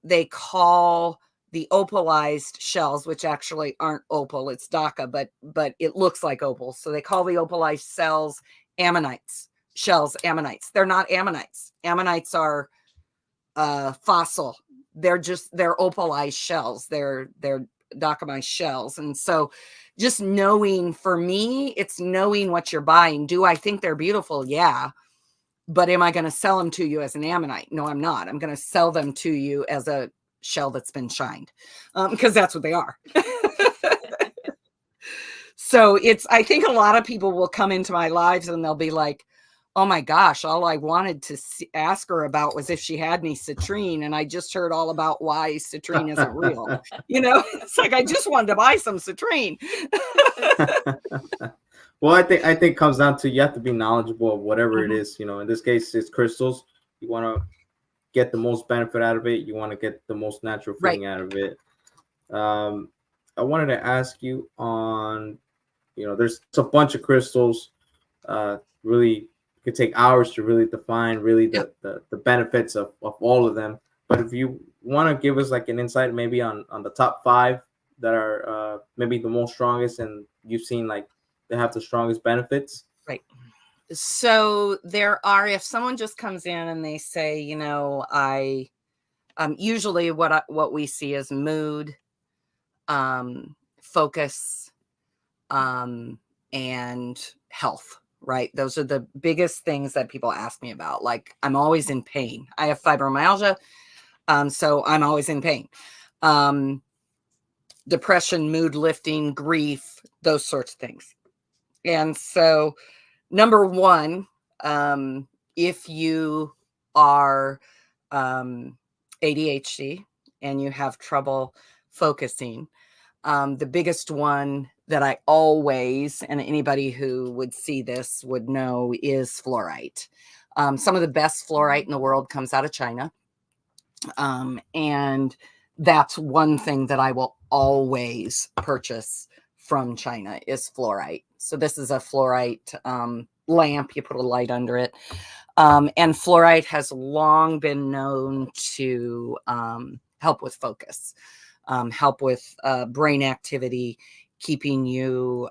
Speaker 3: They call the opalized shells, which actually aren't opal, it's Dhaka, but it looks like opal. So they call the opalized shells ammonites. They're not ammonites. Ammonites are fossil. They're opalized shells. They're Dhakamized shells. And so just knowing, for me, it's knowing what you're buying. Do I think they're beautiful? Yeah. But am I going to sell them to you as an ammonite? No, I'm not. I'm going to sell them to you as a shell that's been shined, because that's what they are. So I think a lot of people will come into my lives and they'll be like, oh my gosh, all I wanted to ask her about was if she had any citrine. And I just heard all about why citrine isn't real. It's like, I just wanted to buy some citrine.
Speaker 2: Well, I think it comes down to, you have to be knowledgeable of whatever it is. In this case, it's crystals. You want to get the most benefit out of it. You want to get the most natural feeling out of it. I wanted to ask you on, there's a bunch of crystals. Really, it could take hours to really define the benefits of all of them. But if you want to give us like an insight, maybe on the top 5 that are maybe the most strongest, and you've seen like they have the strongest benefits.
Speaker 3: Right. So there are, if someone just comes in and they say, I usually what we see is mood, focus, and health, right? Those are the biggest things that people ask me about. Like, I'm always in pain. I have fibromyalgia, so I'm always in pain. Depression, mood lifting, grief, those sorts of things. And so, number one, if you are ADHD and you have trouble focusing, the biggest one that I always, and anybody who would see this would know, is fluorite. Some of the best fluorite in the world comes out of China. And that's one thing that I will always purchase from China is fluorite. So this is a fluorite lamp. You put a light under it. And fluorite has long been known to help with focus, help with brain activity, keeping you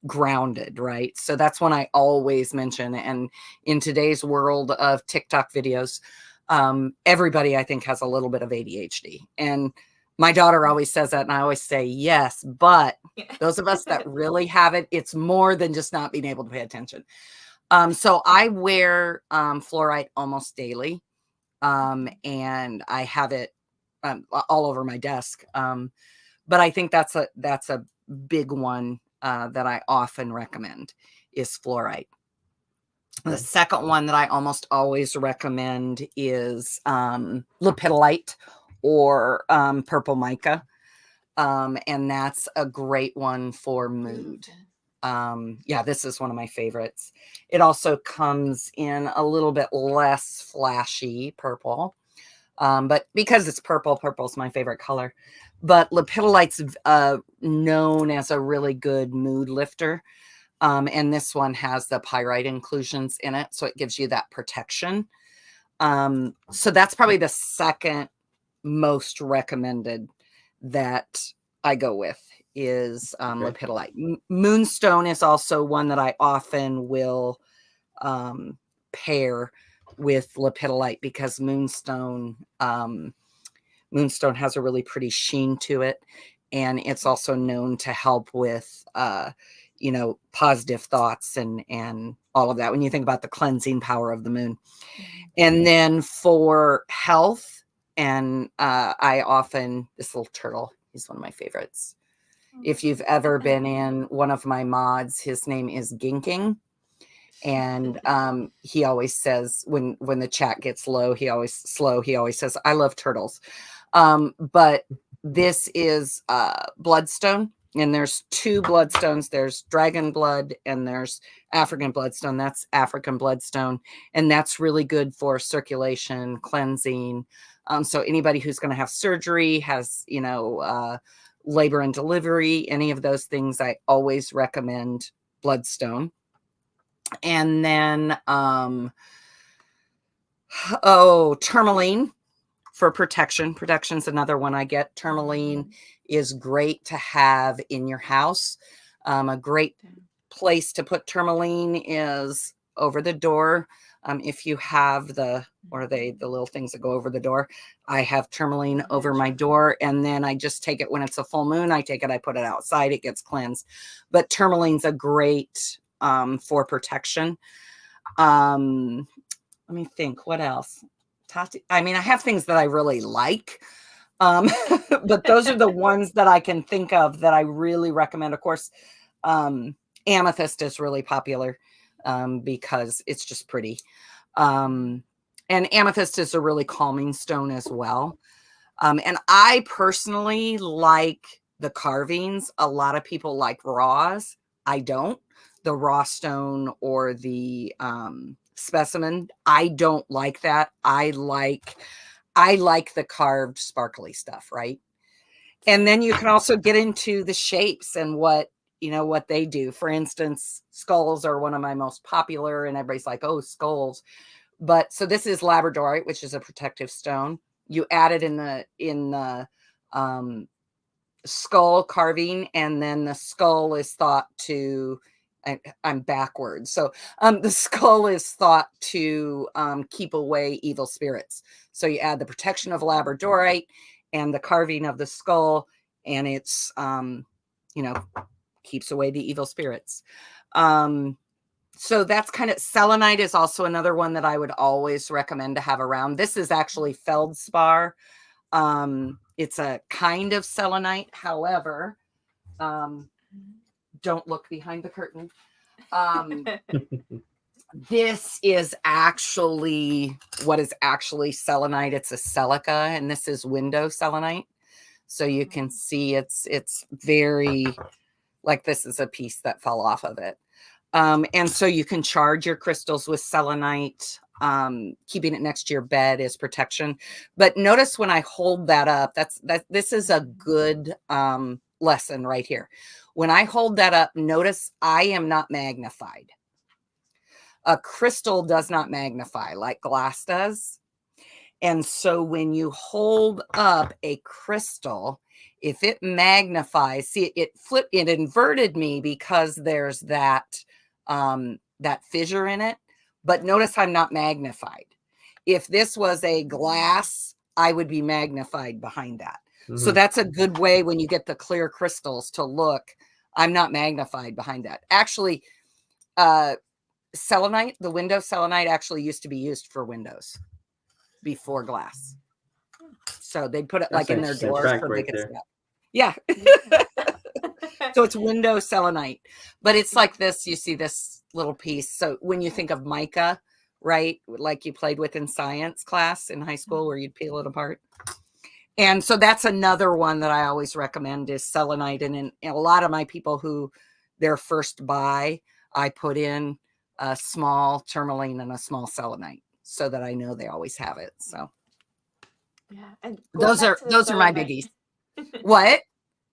Speaker 3: grounded, right? So that's one I always mention. And in today's world of TikTok videos, everybody, I think, has a little bit of ADHD. And my daughter always says that, and I always say, yes, but those of us that really have it, it's more than just not being able to pay attention. So I wear fluorite almost daily, and I have it all over my desk. But I think that's a big one that I often recommend is fluorite. The second one that I almost always recommend is lepidolite or purple mica. And that's a great one for mood. This is one of my favorites. It also comes in a little bit less flashy purple. But because it's purple, purple's my favorite color. But lepidolite's known as a really good mood lifter. And this one has the pyrite inclusions in it, so it gives you that protection. So that's probably the second most recommended that I go with is lepidolite. Moonstone is also one that I often will pair with lepidolite because moonstone has a really pretty sheen to it, and it's also known to help with positive thoughts and all of that when you think about the cleansing power of the moon. And then for health, and I often, this little turtle, he's one of my favorites. If you've ever been in one of my mods, his name is Ginking. And he always says when the chat gets low, he always says, I love turtles. But this is bloodstone. And there's two bloodstones. There's dragon blood and there's African bloodstone. That's African bloodstone. And that's really good for circulation, cleansing. So anybody who's going to have surgery, has, labor and delivery, any of those things, I always recommend bloodstone. And then, tourmaline for protection. Protection's another one I get. Tourmaline is great to have in your house. A great place to put tourmaline is over the door. If you have the little things that go over the door, I have tourmaline over my door, and then I just take it when it's a full moon. I put it outside, it gets cleansed. But tourmaline's a great for protection. Let me think, what else? I have things that I really like. But those are the ones that I can think of that I really recommend. Of course, amethyst is really popular because it's just pretty. And amethyst is a really calming stone as well. And I personally like the carvings. A lot of people like raws. I don't. The raw stone or the specimen, I don't like that. I like the carved sparkly stuff, right? And then you can also get into the shapes and what they do. For instance, skulls are one of my most popular, and everybody's like, oh, skulls. But so this is labradorite, which is a protective stone. You add it in the skull carving, and then the skull is thought to, I'm backwards. So the skull is thought to keep away evil spirits. So you add the protection of labradorite and the carving of the skull, and it's, keeps away the evil spirits. So that's kind of, selenite is also another one that I would always recommend to have around. This is actually feldspar. It's a kind of selenite. However, don't look behind the curtain. This is actually what is actually selenite. It's a silica, and this is window selenite. So you can see it's very, like, this is a piece that fell off of it. And so you can charge your crystals with selenite. Keeping it next to your bed is protection. But notice when I hold that up, this is a good lesson right here. When I hold that up, notice I am not magnified. A crystal does not magnify like glass does. And so when you hold up a crystal, if it magnifies, see, it inverted me because there's that fissure in it. But notice I'm not magnified. If this was a glass, I would be magnified behind that. Mm-hmm. So that's a good way when you get the clear crystals to look. I'm not magnified behind that. Actually, selenite, the window selenite actually used to be used for windows before glass. So they'd put it like in their doors so they could see it. Yeah. So it's window selenite, but it's like this. You see this little piece. So when you think of mica, right, like you played with in science class in high school where you'd peel it apart. And so that's another one that I always recommend is selenite. And in a lot of my people who their first buy, I put in a small tourmaline and a small selenite so that I know they always have it. So
Speaker 1: yeah, and
Speaker 3: those are my biggies. What?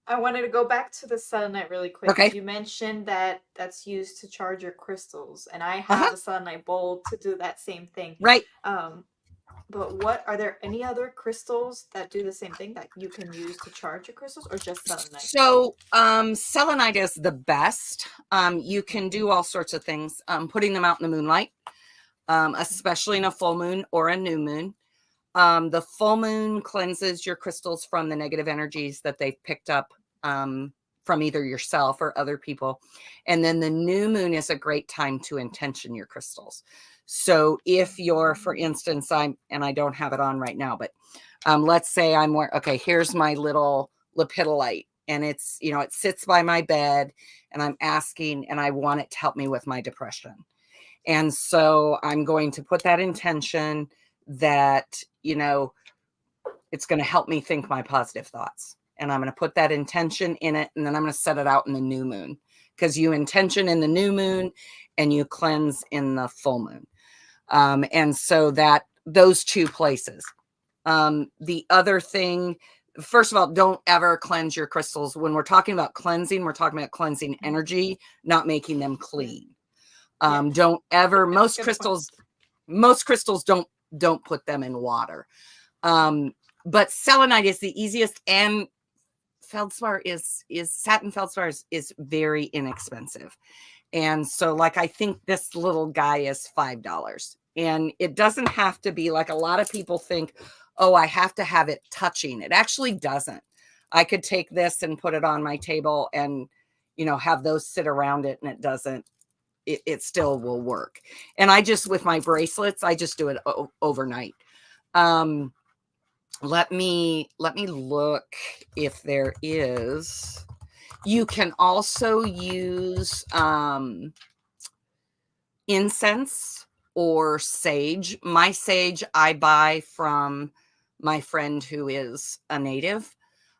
Speaker 1: I wanted to go back to the selenite really quick.
Speaker 3: Okay.
Speaker 1: You mentioned that that's used to charge your crystals, and I have a selenite bowl to do that same thing.
Speaker 3: Right.
Speaker 1: But are there any other crystals that do the same thing that you can use to charge your crystals, or just selenite?
Speaker 3: So selenite is the best. You can do all sorts of things. Putting them out in the moonlight, especially in a full moon or a new moon. The full moon cleanses your crystals from the negative energies that they've picked up from either yourself or other people. And then the new moon is a great time to intention your crystals. So if you're, for instance, I don't have it on right now, but let's say I'm okay, here's my little lepidolite, and it's, it sits by my bed, and I'm asking, and I want it to help me with my depression. And so I'm going to put that intention that, it's going to help me think my positive thoughts. And I'm going to put that intention in it. And then I'm going to set it out in the new moon, because you intention in the new moon and you cleanse in the full moon. And so that those two places. The other thing, first of all, don't ever cleanse your crystals. When we're talking about cleansing, we're talking about cleansing energy, not making them clean. Don't ever, most crystals don't put them in water. But selenite is the easiest, and feldspar satin feldspar is very inexpensive. And so, like, I think this little guy is $5, and it doesn't have to be like a lot of people think, oh, I have to have it touching. It actually doesn't. I could take this and put it on my table and, have those sit around it, and it doesn't, it still will work. And I just, with my bracelets, I just do it overnight. Let me look if there is. You can also use incense or sage. My sage I buy from my friend who is a native.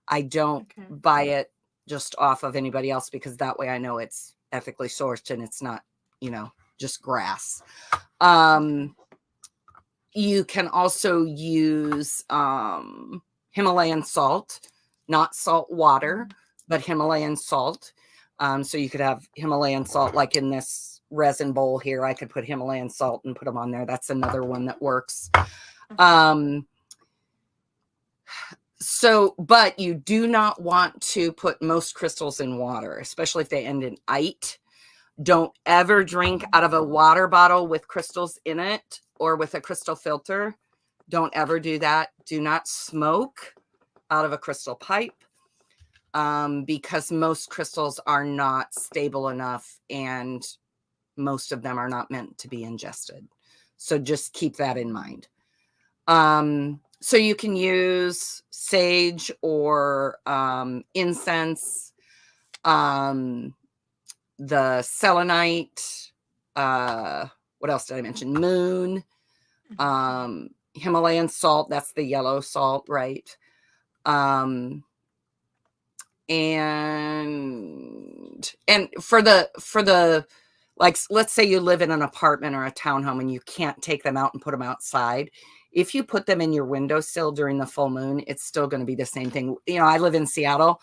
Speaker 3: I don't buy it just off of anybody else, because that way I know it's ethically sourced and it's not, just grass. You can also use Himalayan salt, not salt water, but Himalayan salt. So you could have Himalayan salt, like in this resin bowl here. I could put Himalayan salt and put them on there. That's another one that works. But you do not want to put most crystals in water, especially if they end in ite. Don't ever drink out of a water bottle with crystals in it or with a crystal filter. Don't ever do that. Do not smoke out of a crystal pipe, because most crystals are not stable enough, and most of them are not meant to be ingested. So just keep that in mind. So you can use sage or incense, the selenite, what else did I mention? Moon, Himalayan salt, that's the yellow salt, right? And for the like, let's say you live in an apartment or a townhome and you can't take them out and put them outside. If you put them in your windowsill during the full moon, it's still going to be the same thing. I live in Seattle.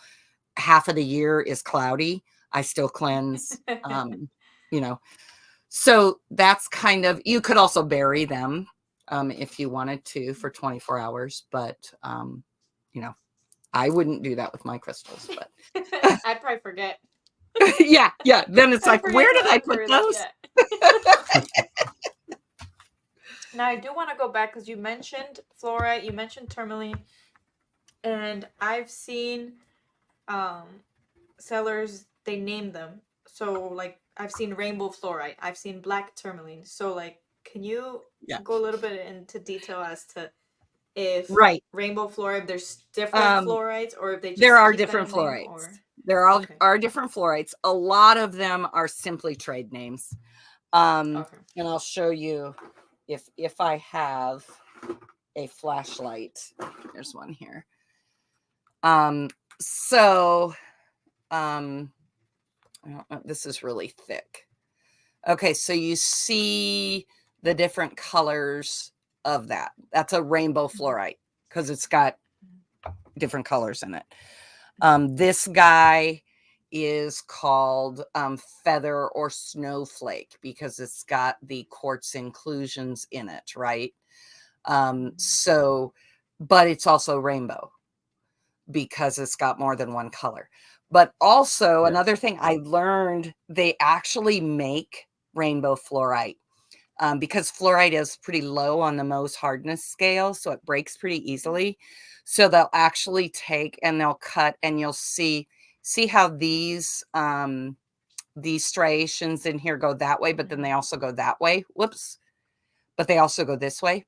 Speaker 3: Half of the year is cloudy. I still cleanse, so that's kind of, you could also bury them if you wanted to for 24 hours, but, I wouldn't do that with my crystals, but
Speaker 1: I'd probably forget.
Speaker 3: yeah. Then it's like, where did I put those?
Speaker 1: Now, I do want to go back, because you mentioned fluorite, you mentioned tourmaline, and I've seen sellers, they name them. So, like, I've seen rainbow fluorite, I've seen black tourmaline. So, like, can you go a little bit into detail as to if rainbow fluorite, there's different fluorites, or if they just
Speaker 3: there are
Speaker 1: keep
Speaker 3: different
Speaker 1: that name,
Speaker 3: fluorites.
Speaker 1: or...
Speaker 3: There are different fluorites. A lot of them are simply trade names. And I'll show you if I have a flashlight. There's one here. This is really thick. Okay, so you see the different colors of that. That's a rainbow fluorite, because it's got different colors in it. This guy is called feather or snowflake, because it's got the quartz inclusions in it, right? But it's also rainbow, because it's got more than one color. But also another thing I learned, they actually make rainbow fluorite, because fluorite is pretty low on the Mohs hardness scale, so it breaks pretty easily. So they'll actually take and they'll cut, and you'll see see how these striations in here go that way, but then they also go that way. Whoops. But they also go this way.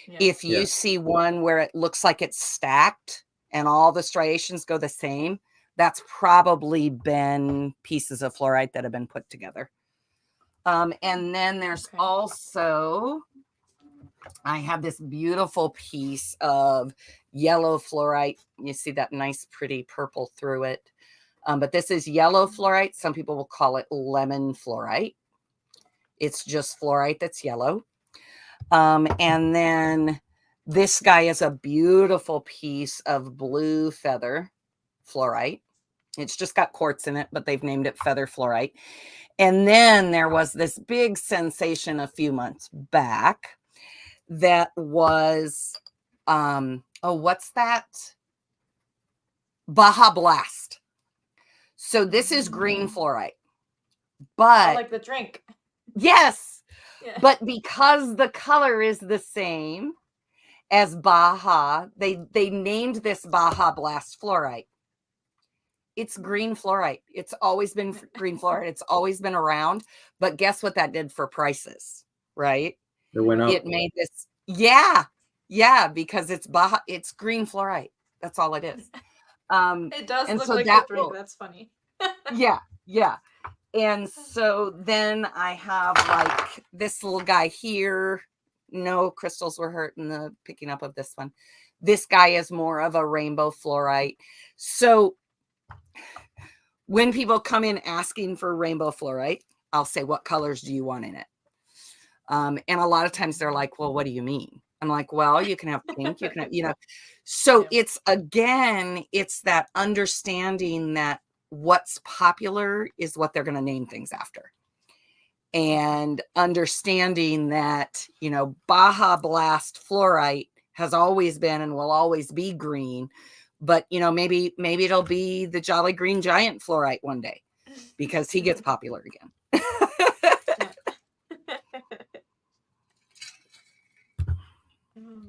Speaker 1: Yeah.
Speaker 3: If you see one where it looks like it's stacked and all the striations go the same, that's probably been pieces of fluorite that have been put together. And then there's also, I have this beautiful piece of yellow fluorite. You see that nice, pretty purple through it. But this is yellow fluorite. Some people will call it lemon fluorite. It's just fluorite that's yellow. And then this guy is a beautiful piece of blue feather fluorite. It's just got quartz in it, but they've named it feather fluorite. And then there was this big sensation a few months back that was, what's that? Baja Blast. So this is green fluorite, but
Speaker 1: I like the drink.
Speaker 3: Yes,
Speaker 1: Yeah.
Speaker 3: but because the color is the same as Baja, they named this Baja Blast fluorite. It's green fluorite. It's always been green fluorite. It's always been around. But guess what that did for prices, right?
Speaker 2: It went up.
Speaker 3: It made this, yeah, because it's Baja, it's green fluorite. That's all it is.
Speaker 1: It does
Speaker 3: and
Speaker 1: look
Speaker 3: so
Speaker 1: like
Speaker 3: that
Speaker 1: the drink.
Speaker 3: will-
Speaker 1: That's funny.
Speaker 3: yeah. And so then I have like this little guy here. No crystals were hurt in the picking up of this one. This guy is more of a rainbow fluorite. So when people come in asking for rainbow fluorite, I'll say, what colors do you want in it? And a lot of times they're like, well, what do you mean? I'm like, well, you can have pink, you can have, So it's, again, it's that understanding that what's popular is what they're going to name things after. And understanding that, Baja Blast fluorite has always been and will always be green. But, maybe it'll be the Jolly Green Giant fluorite one day because he gets popular again.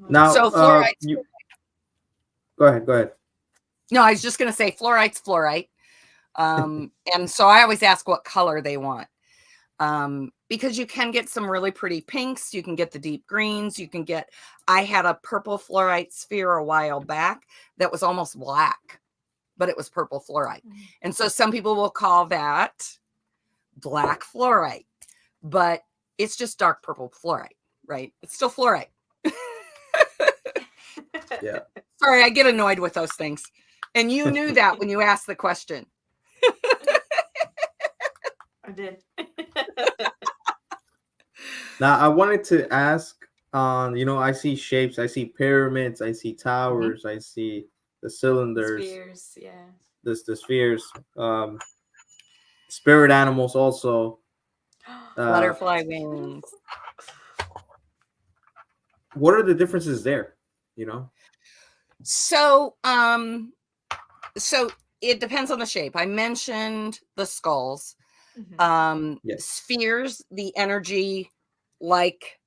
Speaker 2: Now,
Speaker 3: so fluorite.
Speaker 2: Go ahead.
Speaker 3: No, I was just going to say fluorite's fluorite. And so I always ask what color they want. Because you can get some really pretty pinks. You can get the deep greens. I had a purple fluorite sphere a while back that was almost black, but it was purple fluorite. And so some people will call that black fluorite, but it's just dark purple fluorite, right? It's still fluorite.
Speaker 2: Yeah.
Speaker 3: Sorry, I get annoyed with those things. And you knew that when you asked the question.
Speaker 1: I did.
Speaker 2: Now, I wanted to ask I see shapes, I see pyramids, I see towers, I see the cylinders,
Speaker 1: Spheres, yeah.
Speaker 2: The spheres, spirit animals also.
Speaker 3: Butterfly wings.
Speaker 2: What are the differences there?
Speaker 3: So it depends on the shape. I mentioned the skulls.
Speaker 2: Yes.
Speaker 3: Spheres, the energy, like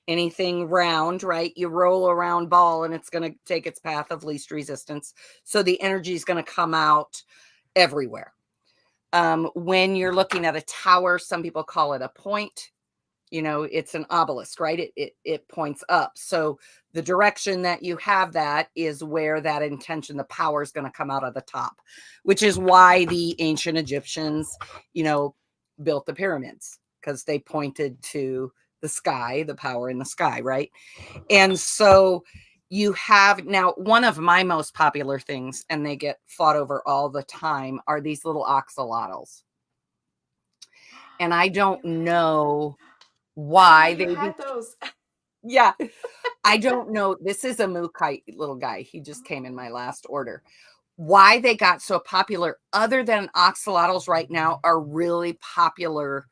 Speaker 3: anything round, right? You roll a round ball and it's going to take its path of least resistance. So the energy is going to come out everywhere. When you're looking at a tower, some people call it a point. It's an obelisk, right? It points up. So the direction that you have that is where that intention, the power is going to come out of the top, which is why the ancient Egyptians, built the pyramids, because they pointed to the sky, the power in the sky, right? And so you have now one of my most popular things, and they get fought over all the time, are these little axolotls. And I don't know why
Speaker 1: they had those.
Speaker 3: Yeah. I don't know. This is a Mookai little guy. He just came in my last order. Why they got so popular, other than axolotls right now, are really popular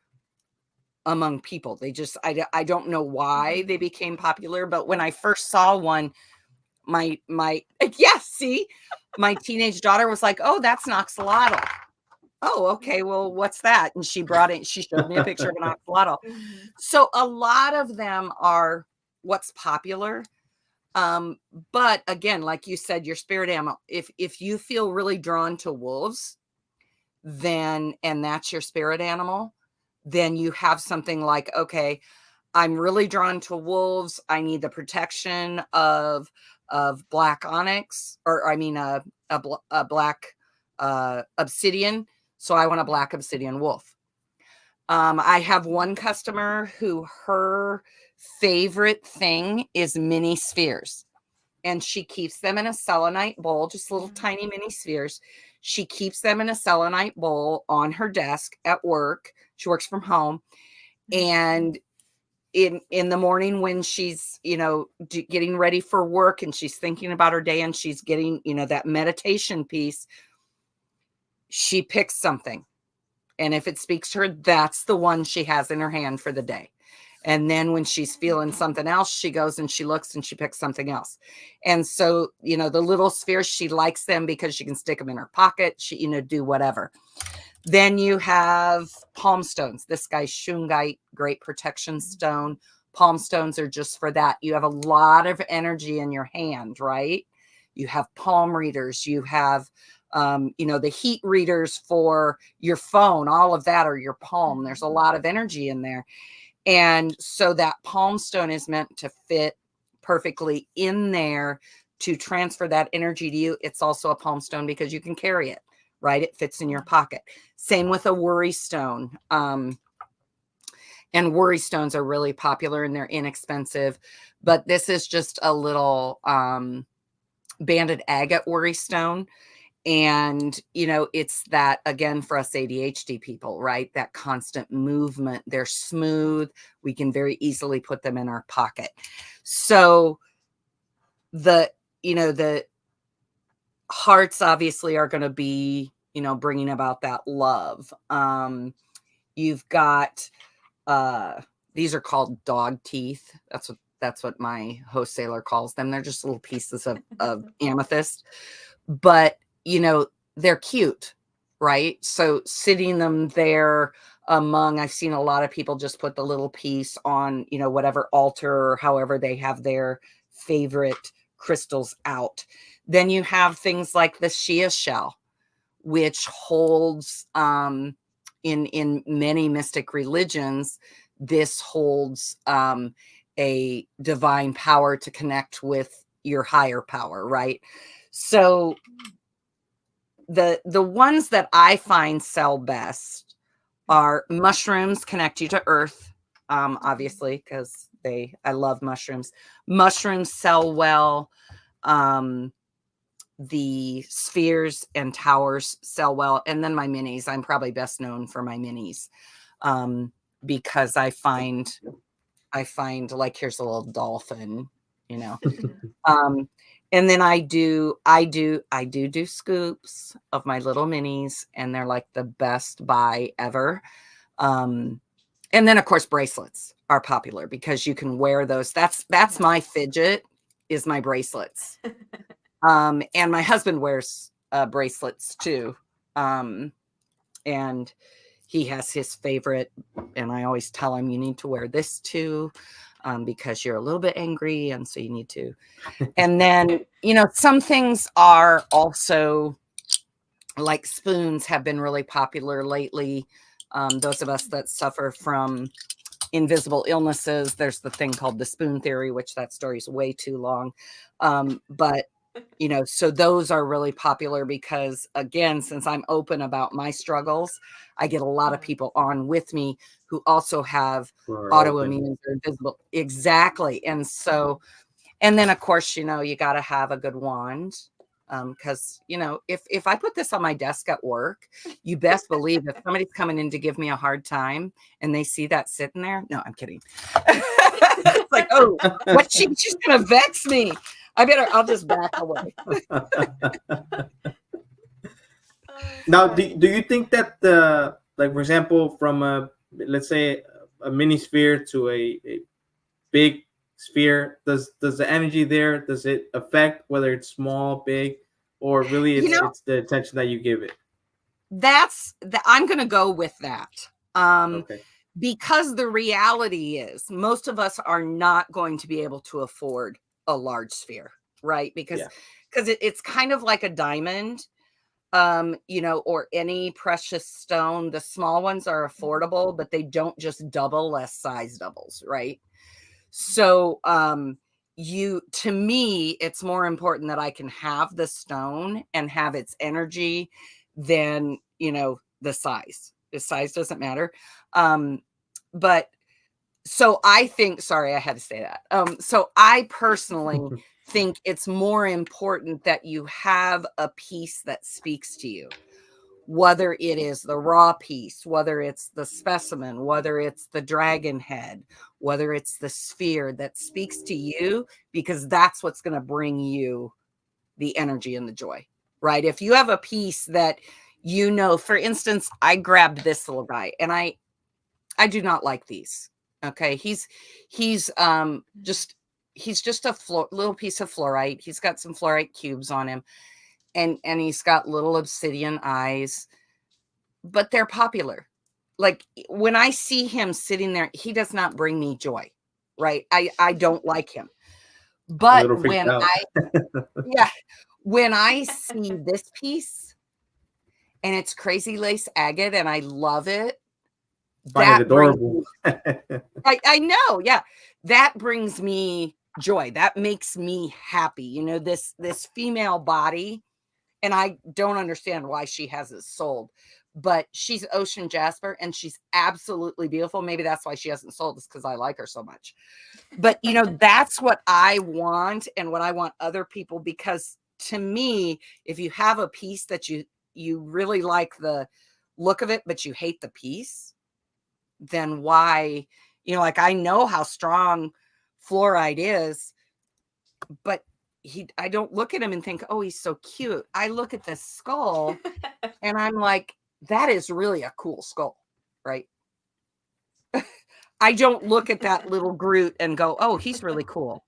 Speaker 3: among people. They just, I don't know why they became popular, but when I first saw one, my teenage daughter was like, oh, that's an axolotl. Oh, okay. Well, what's that? And she showed me a picture of an axolotl. So a lot of them are what's popular. But again, like you said, your spirit animal, if you feel really drawn to wolves, then, and that's your spirit animal, then you have something like, okay, I'm really drawn to wolves. I need the protection of black onyx, or I mean a black obsidian. So I want a black obsidian wolf. I have one customer who her favorite thing is mini spheres, and she keeps them in a selenite bowl, just little tiny mini spheres. She keeps them in a selenite bowl on her desk at work. She works from home, and in the morning when she's, you know, getting ready for work and she's thinking about her day and she's getting, you know, that meditation piece, she picks something. And if it speaks to her, that's the one she has in her hand for the day. And then when she's feeling something else, she goes and she looks and she picks something else. And so, you know, the little spheres, she likes them because she can stick them in her pocket. She, you know, do whatever. Then you have palm stones. This guy's shungite, great protection stone. Palm stones are just for that. You have a lot of energy in your hand, right? You have palm readers. You have, you know, the heat readers for your phone. All of that are your palm. There's a lot of energy in there. And so that palm stone is meant to fit perfectly in there to transfer that energy to you. It's also a palm stone because you can carry it, right? It fits in your pocket. Same with a worry stone. And worry stones are really popular and they're inexpensive, but this is just a little banded agate worry stone. And, you know, it's that, again, for us ADHD people, right? That constant movement. They're smooth. We can very easily put them in our pocket. So the, you know, the hearts obviously are going to be, you know, bringing about that love. You've got, these are called dog teeth. That's what my wholesaler calls them. They're just little pieces of amethyst, but you know, they're cute, right? So sitting them there among, I've seen a lot of people just put the little piece on, you know, whatever altar or however they have their favorite crystals out. Then you have things like the Shia shell, which holds, in many mystic religions, this holds a divine power to connect with your higher power, right? So the ones that I find sell best are mushrooms, connect you to earth, obviously, because I love mushrooms. Mushrooms sell well. The spheres and towers sell well. And then my minis, I'm probably best known for my minis, because I find like, here's a little dolphin, you know. And then I do scoops of my little minis, and they're like the best buy ever. And then of course bracelets are popular because you can wear those. That's my fidget, is my bracelets. And my husband wears bracelets too. And he has his favorite, and I always tell him, you need to wear this too, because you're a little bit angry, and so you need to. And then, you know, some things are also, like spoons have been really popular lately. Those of us that suffer from invisible illnesses, there's the thing called the spoon theory, which that story is way too long. But you know, so those are really popular because, again, since I'm open about my struggles, I get a lot of people on with me who also have autoimmune or invisible. Exactly. And so, and then of course, you know, you got to have a good wand. Because, you know, if I put this on my desk at work, you best believe if somebody's coming in to give me a hard time and they see that sitting there, no, I'm kidding. It's like, oh, what? She's going to vex me. I'll just back away.
Speaker 2: Now, do you think that like, for example, from let's say a mini sphere to a big sphere, does the energy there, does it affect whether it's small, big, or really it's the attention that you give it?
Speaker 3: I'm going to go with that.
Speaker 2: Okay.
Speaker 3: Because the reality is most of us are not going to be able to afford a large sphere, right? Because it's kind of like a diamond. you know, or any precious stone. The small ones are affordable, but they don't just double as size doubles, right? So to me, it's more important that I can have the stone and have its energy than, you know, the size. The size doesn't matter. But so I think, sorry, I had to say that. So I personally think it's more important that you have a piece that speaks to you, whether it is the raw piece, whether it's the specimen, whether it's the dragon head, whether it's the sphere that speaks to you, because that's what's going to bring you the energy and the joy, right? If you have a piece that, you know, for instance, I grabbed this little guy and I do not like these. Okay. He's just a little piece of fluorite. He's got some fluorite cubes on him and he's got little obsidian eyes, but they're popular. Like when I see him sitting there, he does not bring me joy, right? I don't like him. But when when I see this piece and it's crazy lace agate and I love it,
Speaker 2: find it adorable.
Speaker 3: I know, yeah. That brings me joy. That makes me happy. You know, this female body, and I don't understand why she has it sold, but she's ocean jasper and she's absolutely beautiful. Maybe that's why she hasn't sold, is because I like her so much. But you know, that's what I want and what I want other people, because to me, if you have a piece that you really like the look of it, but you hate the piece, then why, you know, like I know how strong fluoride is, but I don't look at him and think, oh, he's so cute. I look at this skull and I'm like, that is really a cool skull, right? I don't look at that little Groot and go, oh, he's really cool.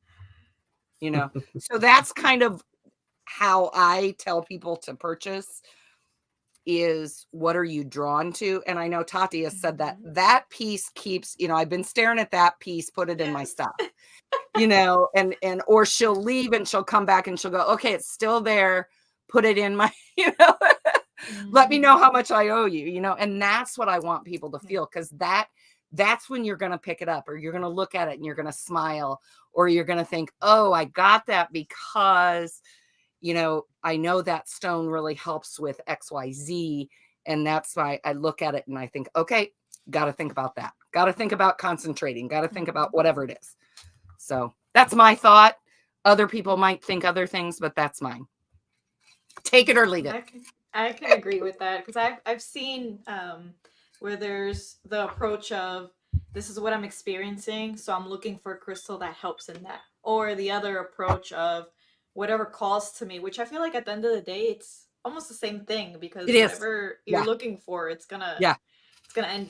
Speaker 3: You know, so that's kind of how I tell people to purchase, is what are you drawn to? And I know Tati has said that piece keeps, you know, I've been staring at that piece, put it in my stuff, you know, and or she'll leave and she'll come back and she'll go, okay, it's still there, put it in my, you know, let me know how much I owe you, you know. And that's what I want people to feel, because that's when you're going to pick it up, or you're going to look at it and you're going to smile, or you're going to think, oh, I got that because, you know, I know that stone really helps with XYZ. And that's why I look at it and I think, okay, got to think about that. Got to think about concentrating. Got to think about whatever it is. So that's my thought. Other people might think other things, but that's mine. Take it or leave it.
Speaker 1: I can agree with that, because I've seen where there's the approach of, this is what I'm experiencing, so I'm looking for a crystal that helps in that. Or the other approach of whatever calls to me, which I feel like at the end of the day, it's almost the same thing, because whatever you're looking for, it's gonna end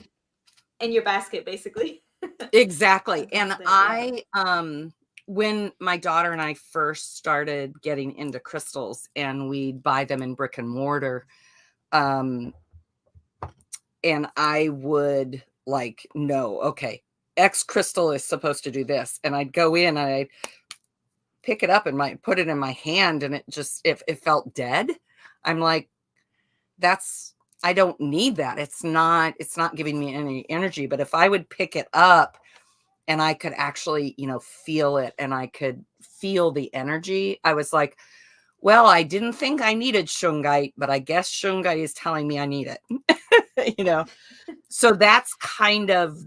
Speaker 1: in your basket, basically.
Speaker 3: Exactly. And when my daughter and I first started getting into crystals and we'd buy them in brick and mortar, and I would like, no, okay, X crystal is supposed to do this. And I'd go in and I'd pick it up and put it in my hand, and it just, it felt dead. I'm like, I don't need that. It's not giving me any energy. But if I would pick it up and I could actually, you know, feel it, and I could feel the energy, I was like, well, I didn't think I needed shungite, but I guess shungite is telling me I need it. You know, so that's kind of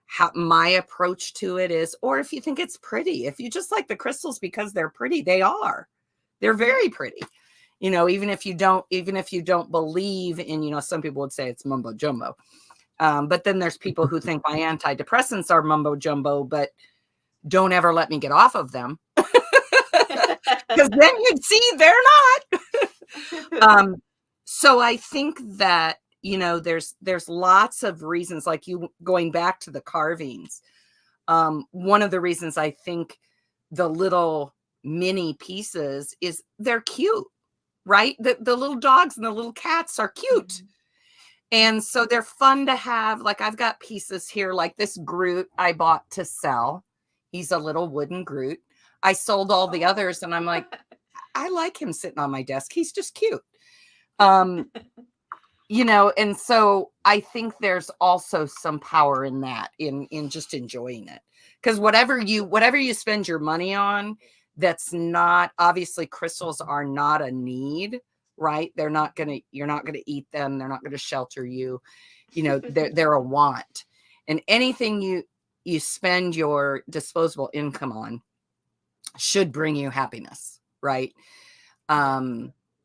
Speaker 3: how my approach to it is. Or if you think it's pretty, if you just like the crystals because they're pretty, they're very pretty. You know, even if you don't believe in, you know, some people would say it's mumbo jumbo. But then there's people who think my antidepressants are mumbo jumbo, but don't ever let me get off of them. Because then you'd see they're not. So I think that, you know, there's lots of reasons, like you going back to the carvings. One of the reasons I think the little mini pieces is they're cute, right? The little dogs and the little cats are cute. Mm-hmm. And so they're fun to have. Like I've got pieces here, like this Groot I bought to sell. He's a little wooden Groot. I sold all the others and I'm like, I like him sitting on my desk. He's just cute. You know, and so I think there's also some power in that, in just enjoying it. Because whatever you spend your money on, that's not, obviously crystals are not a need, right? You're not gonna eat them, they're not gonna shelter you. You know, they're a want. And anything you spend your disposable income on should bring you happiness, right?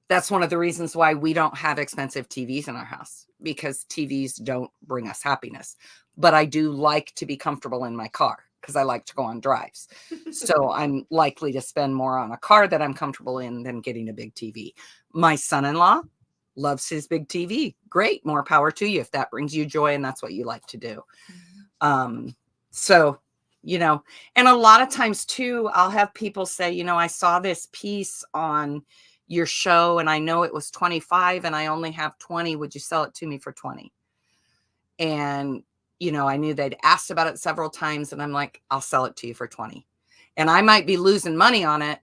Speaker 3: That's one of the reasons why we don't have expensive TVs in our house, because TVs don't bring us happiness. But I do like to be comfortable in my car because I like to go on drives. So I'm likely to spend more on a car that I'm comfortable in than getting a big TV. My son-in-law loves his big TV. Great, more power to you if that brings you joy and that's what you like to do. So, you know, and a lot of times too, I'll have people say, you know, I saw this piece on your show and I know it was 25 and I only have 20. Would you sell it to me for 20? And, you know, I knew they'd asked about it several times and I'm like, I'll sell it to you for 20. And I might be losing money on it,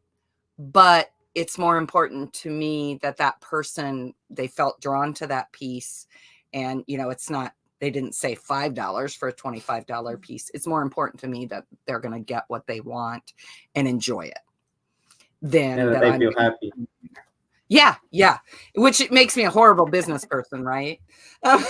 Speaker 3: but it's more important to me that that person, they felt drawn to that piece. And, you know, it's not, they didn't say $5 for a $25 piece. It's more important to me that they're going to get what they want and enjoy it than that
Speaker 2: they feel happy.
Speaker 3: Yeah, yeah. Which it makes me a horrible business person, right?
Speaker 2: I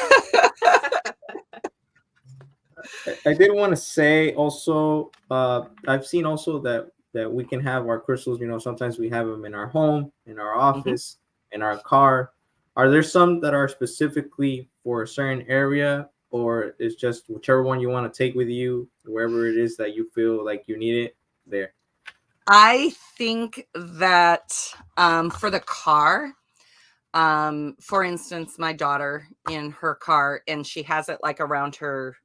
Speaker 2: did want to say also, I've seen also that we can have our crystals. You know, sometimes we have them in our home, in our office, in our car. Are there some that are specifically for a certain area, or is just whichever one you want to take with you, wherever it is that you feel like you need it there?
Speaker 3: I think that for the car, for instance, my daughter in her car, and she has it like around her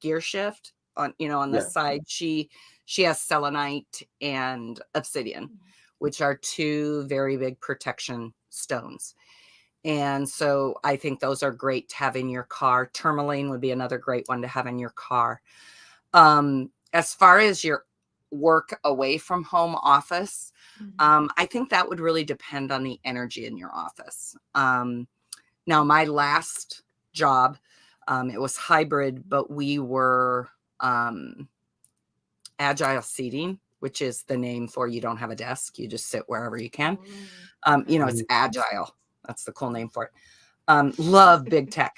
Speaker 3: gear shift on, you know, on the side, she has selenite and obsidian, which are two very big protection stones. And so I think those are great to have in your car. Tourmaline would be another great one to have in your car. As far as your work away from home office, I think that would really depend on the energy in your office. Now, my last job, it was hybrid, but we were agile seating, which is the name for you don't have a desk. You just sit wherever you can. You know, it's agile. That's the cool name for it. Love big tech.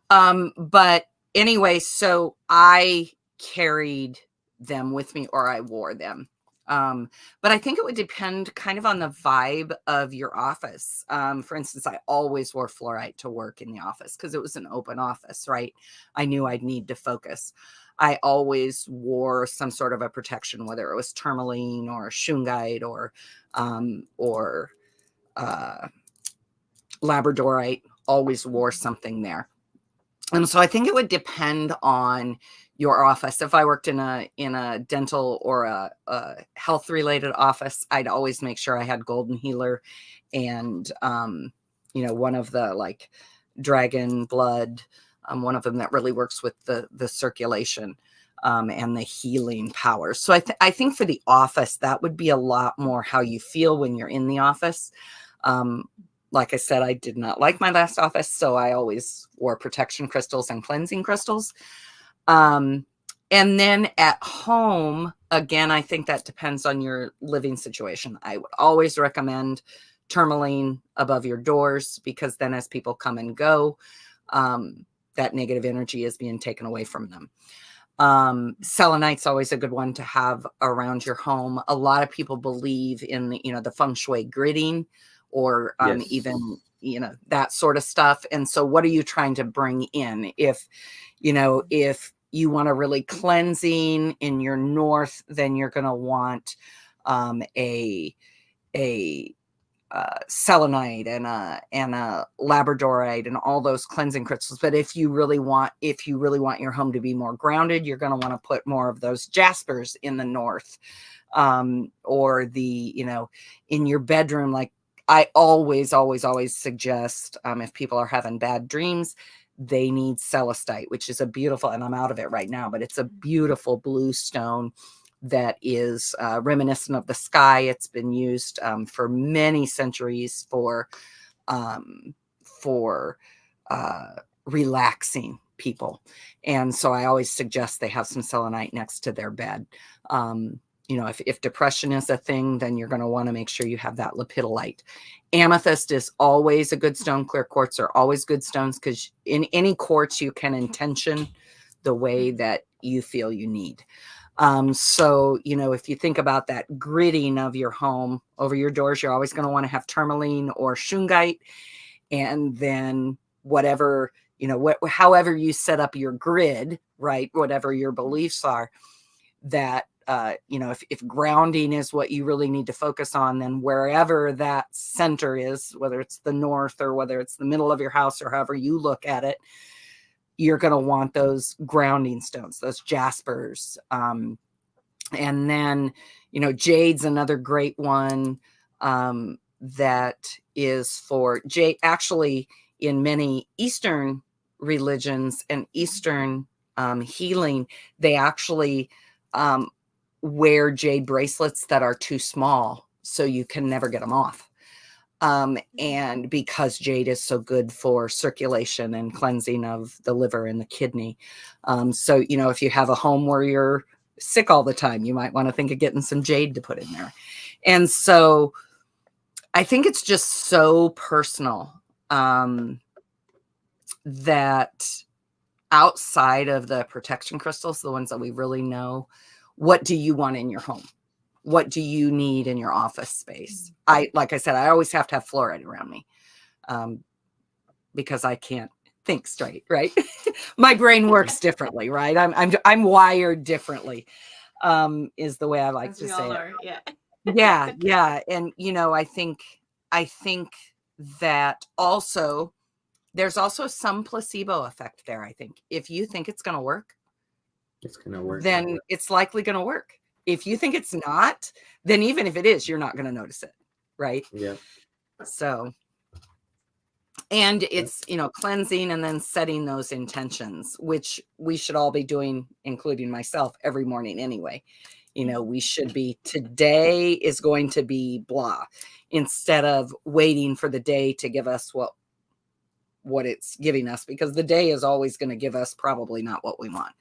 Speaker 3: But anyway, so I carried them with me or I wore them. But I think it would depend kind of on the vibe of your office. For instance, I always wore fluorite to work in the office because it was an open office, right? I knew I'd need to focus. I always wore some sort of a protection, whether it was tourmaline or shungite or labradorite, always wore something there. And so I think it would depend on your office. If I worked in a dental or a health related office, I'd always make sure I had golden healer and, you know, one of the like dragon blood, one of them that really works with the circulation and the healing power. So I think for the office, that would be a lot more how you feel when you're in the office. Like I said, I did not like my last office, so I always wore protection crystals and cleansing crystals. And then at home, again, I think that depends on your living situation. I would always recommend tourmaline above your doors because then as people come and go, that negative energy is being taken away from them. Selenite's always a good one to have around your home. A lot of people believe in the, you know, the feng shui gridding or even, you know, that sort of stuff. And so what are you trying to bring in? If, you know, if you want a really cleansing in your north, then you're going to want a selenite and a labradorite and all those cleansing crystals. But if you really want your home to be more grounded, you're going to want to put more of those jaspers in the north, or the, you know, in your bedroom. Like I always suggest, if people are having bad dreams, they need celestite, which is a beautiful, and I'm out of it right now, but it's a beautiful blue stone that is reminiscent of the sky. It's been used for many centuries for for relaxing people. And so I always suggest they have some selenite next to their bed. You know, if depression is a thing, then you're going to want to make sure you have that lepidolite. Amethyst is always a good stone. Clear quartz are always good stones, because in any quartz you can intention the way that you feel you need. So, you know, if you think about that gridding of your home over your doors, you're always going to want to have tourmaline or shungite. And then whatever, you know, however you set up your grid, right, whatever your beliefs are, that you know, if grounding is what you really need to focus on, then wherever that center is, whether it's the north or whether it's the middle of your house or however you look at it, you're going to want those grounding stones, those jaspers. And then, you know, jade's another great one that is for jade. Actually, in many Eastern religions and Eastern healing, they actually wear jade bracelets that are too small, so you can never get them off. And because jade is so good for circulation and cleansing of the liver and the kidney. So, you know, if you have a home where you're sick all the time, you might want to think of getting some jade to put in there. And so I think it's just so personal that outside of the protection crystals, the ones that we really know, what do you want in your home? What do you need in your office space? Like I said, I always have to have fluoride around me because I can't think straight, right? My brain works differently, right? I'm wired differently, is the way I like to say it.
Speaker 1: Yeah.
Speaker 3: Yeah. And, you know, I think that also there's also some placebo effect there. I think if you think it's going to work,
Speaker 2: it's going to work,
Speaker 3: then it's likely going to work. If you think it's not, then even if it is, you're not going to notice it. Right.
Speaker 2: Yeah.
Speaker 3: So, and it's, you know, cleansing and then setting those intentions, which we should all be doing, including myself, every morning anyway. You know, we should be, today is going to be blah, instead of waiting for the day to give us what it's giving us, because the day is always going to give us probably not what we want.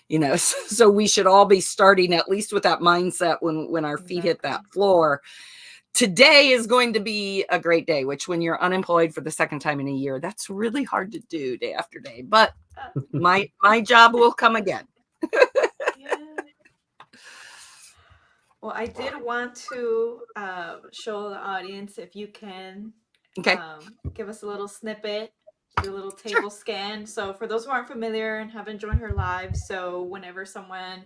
Speaker 3: You know, so we should all be starting at least with that mindset when our feet hit that floor. Today is going to be a great day, which when you're unemployed for the second time in a year, that's really hard to do day after day. But my job will come again.
Speaker 1: Yeah. Well, I did want to show the audience, if you can, give us a little snippet, do a little table scan. So for those who aren't familiar and haven't joined her live, so whenever someone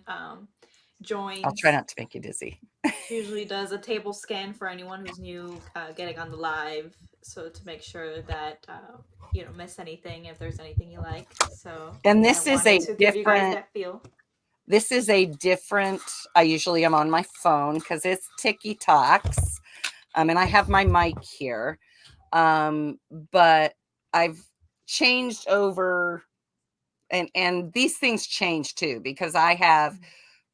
Speaker 1: joins,
Speaker 3: I'll try not to make you dizzy.
Speaker 1: She usually does a table scan for anyone who's new getting on the live, so to make sure that you don't miss anything, if there's anything you like. So,
Speaker 3: and this is a
Speaker 1: give you guys that feel.
Speaker 3: This is a different, I usually am on my phone because it's Tiki Talks. And I have my mic here. But I've changed over, and these things change too, because I have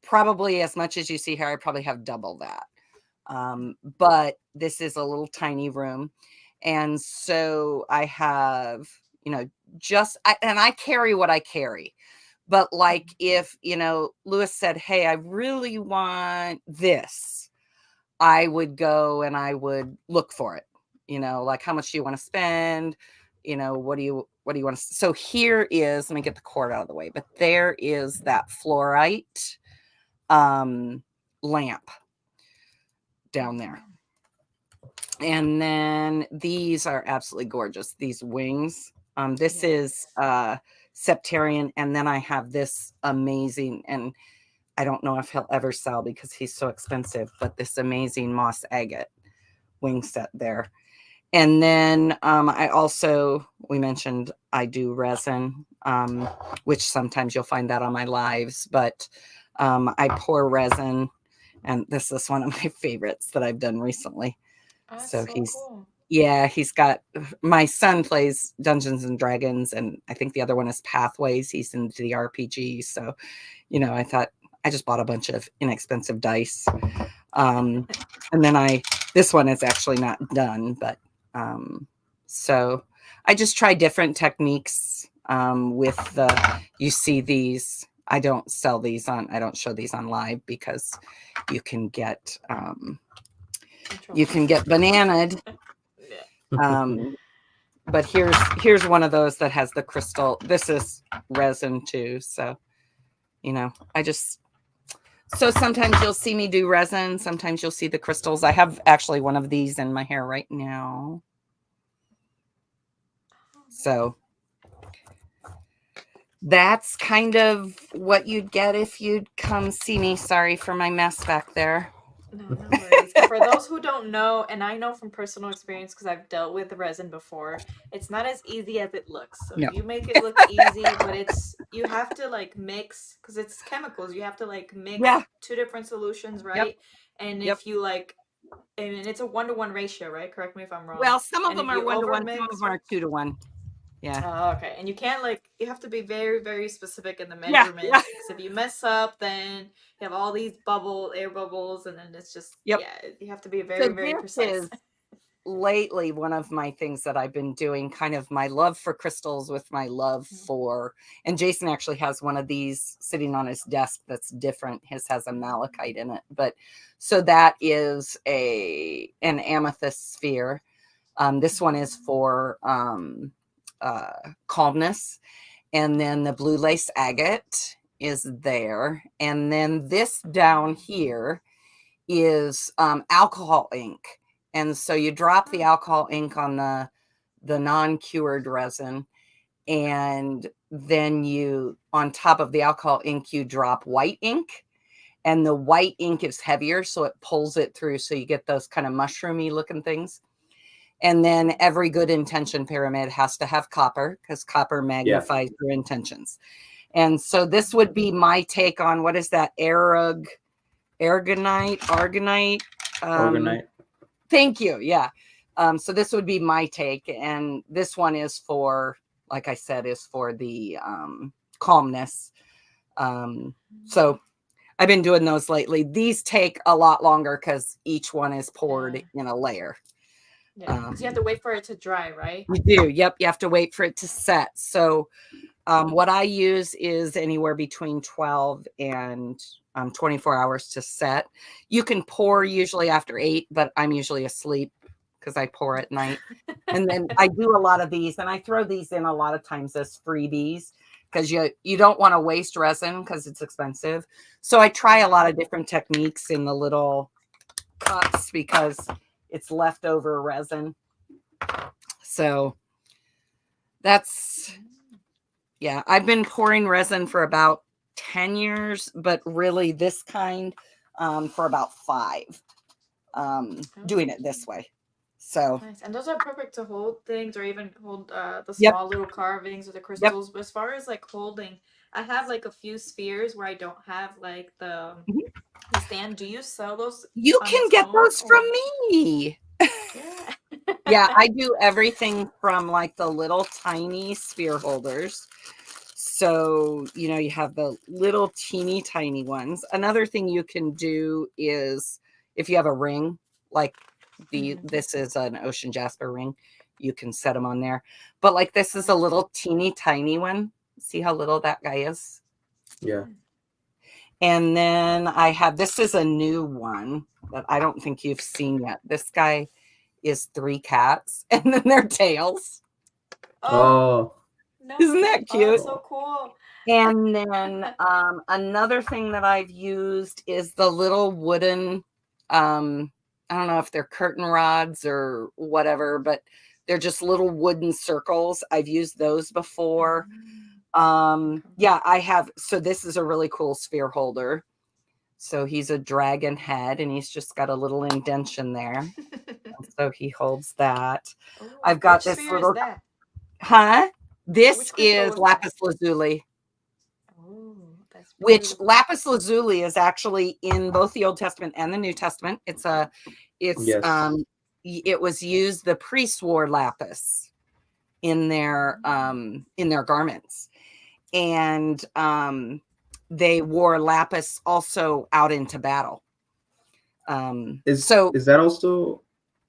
Speaker 3: probably, as much as you see here, I probably have double that. But this is a little tiny room. And so I have, you know, and I carry what I carry. But like if, you know, Lewis said, hey, I really want this, I would go and I would look for it. You know, like, how much do you want to spend? You know, what do you want to? So here is, let me get the cord out of the way, but there is that fluorite lamp down there. And then these are absolutely gorgeous. These wings. This is Septarian, and then I have this amazing, and I don't know if he'll ever sell because he's so expensive, but this amazing moss agate wing set there. And then I also, we mentioned I do resin, which sometimes you'll find that on my lives, but I pour resin, and this is one of my favorites that I've done recently. So he's cool. Yeah, he's got, my son plays Dungeons and Dragons, and I think the other one is Pathways. He's into the RPG. So, you know, I thought I just bought a bunch of inexpensive dice. And then this one is actually not done, but so I just try different techniques with the, you see these, I don't sell these on, I don't show these on live because you can get bananaed. But here's one of those that has the crystal. This is resin too. So, you know, so sometimes you'll see me do resin. Sometimes you'll see the crystals. I have actually one of these in my hair right now. So that's kind of what you'd get if you'd come see me. Sorry for my mess back there.
Speaker 1: No worries. And for those who don't know, and I know from personal experience because I've dealt with resin before, it's not as easy as it looks. So
Speaker 3: No.
Speaker 1: you make it look easy, but you have to like mix, because it's chemicals. You have to like mix 2 different solutions, right? And if you like, and it's a 1-to-1 ratio, right? Correct me if I'm wrong.
Speaker 3: Well, some of them are 1-to-1, some of them are 2-to-1. Yeah.
Speaker 1: Oh, okay. And you can't you have to be very, very specific in the measurements. Because if you mess up, then you have all these air bubbles, and then it's just, you have to be very, very precise.
Speaker 3: Lately, one of my things that I've been doing, kind of my love for crystals with my love for, and Jason actually has one of these sitting on his desk that's different. His has a malachite in it. But so that is an amethyst sphere. This one is for calmness, and then the blue lace agate is there, and then this down here is alcohol ink, and so you drop the alcohol ink on the non-cured resin, and then you, on top of the alcohol ink, you drop white ink, and the white ink is heavier, so it pulls it through, so you get those kind of mushroomy looking things. And then every good intention pyramid has to have copper, because copper magnifies your intentions. And so this would be my take on, what is that? Aragonite. Thank you. Yeah. So this would be my take. And this one is for, like I said, is for the calmness. So I've been doing those lately. These take a lot longer because each one is poured in a layer.
Speaker 1: Yeah, you have to wait for it to dry, right?
Speaker 3: You do. Yep. You have to wait for it to set. So what I use is anywhere between 12 and 24 hours to set. You can pour usually after 8, but I'm usually asleep because I pour at night. And then I do a lot of these, and I throw these in a lot of times as freebies because you don't want to waste resin because it's expensive. So I try a lot of different techniques in the little cups because it's leftover resin. So that's, yeah, I've been pouring resin for about 10 years, but really this kind for about 5, doing it this way. So
Speaker 1: nice. And those are perfect to hold things, or even hold the small little carvings or the crystals. But as far as like holding, I have like a few spheres where I don't have like the stand. Do you sell those?
Speaker 3: You can get those from me.
Speaker 1: Yeah.
Speaker 3: Yeah, I do everything from like the little tiny sphere holders. So, you know, you have the little teeny tiny ones. Another thing you can do is if you have a ring, like this is an ocean jasper ring, you can set them on there. But like this is a little teeny tiny one. See how little that guy is?
Speaker 2: Yeah.
Speaker 3: And then I have, this is a new one that I don't think you've seen yet. This guy is 3 cats and then their tails.
Speaker 2: Oh.
Speaker 1: No.
Speaker 3: Isn't that cute?
Speaker 1: Oh, so cool.
Speaker 3: And then another thing that I've used is the little wooden, I don't know if they're curtain rods or whatever, but they're just little wooden circles. I've used those before. Yeah, I have. So this is a really cool sphere holder. So he's a dragon head and he's just got a little indention there. So he holds that.
Speaker 1: Ooh,
Speaker 3: I've got this little, this is lapis lazuli. Which lapis lazuli is actually in both the Old Testament and the New Testament. It was used, the priests wore lapis in their garments, and they wore lapis also out into battle.
Speaker 2: Is that also?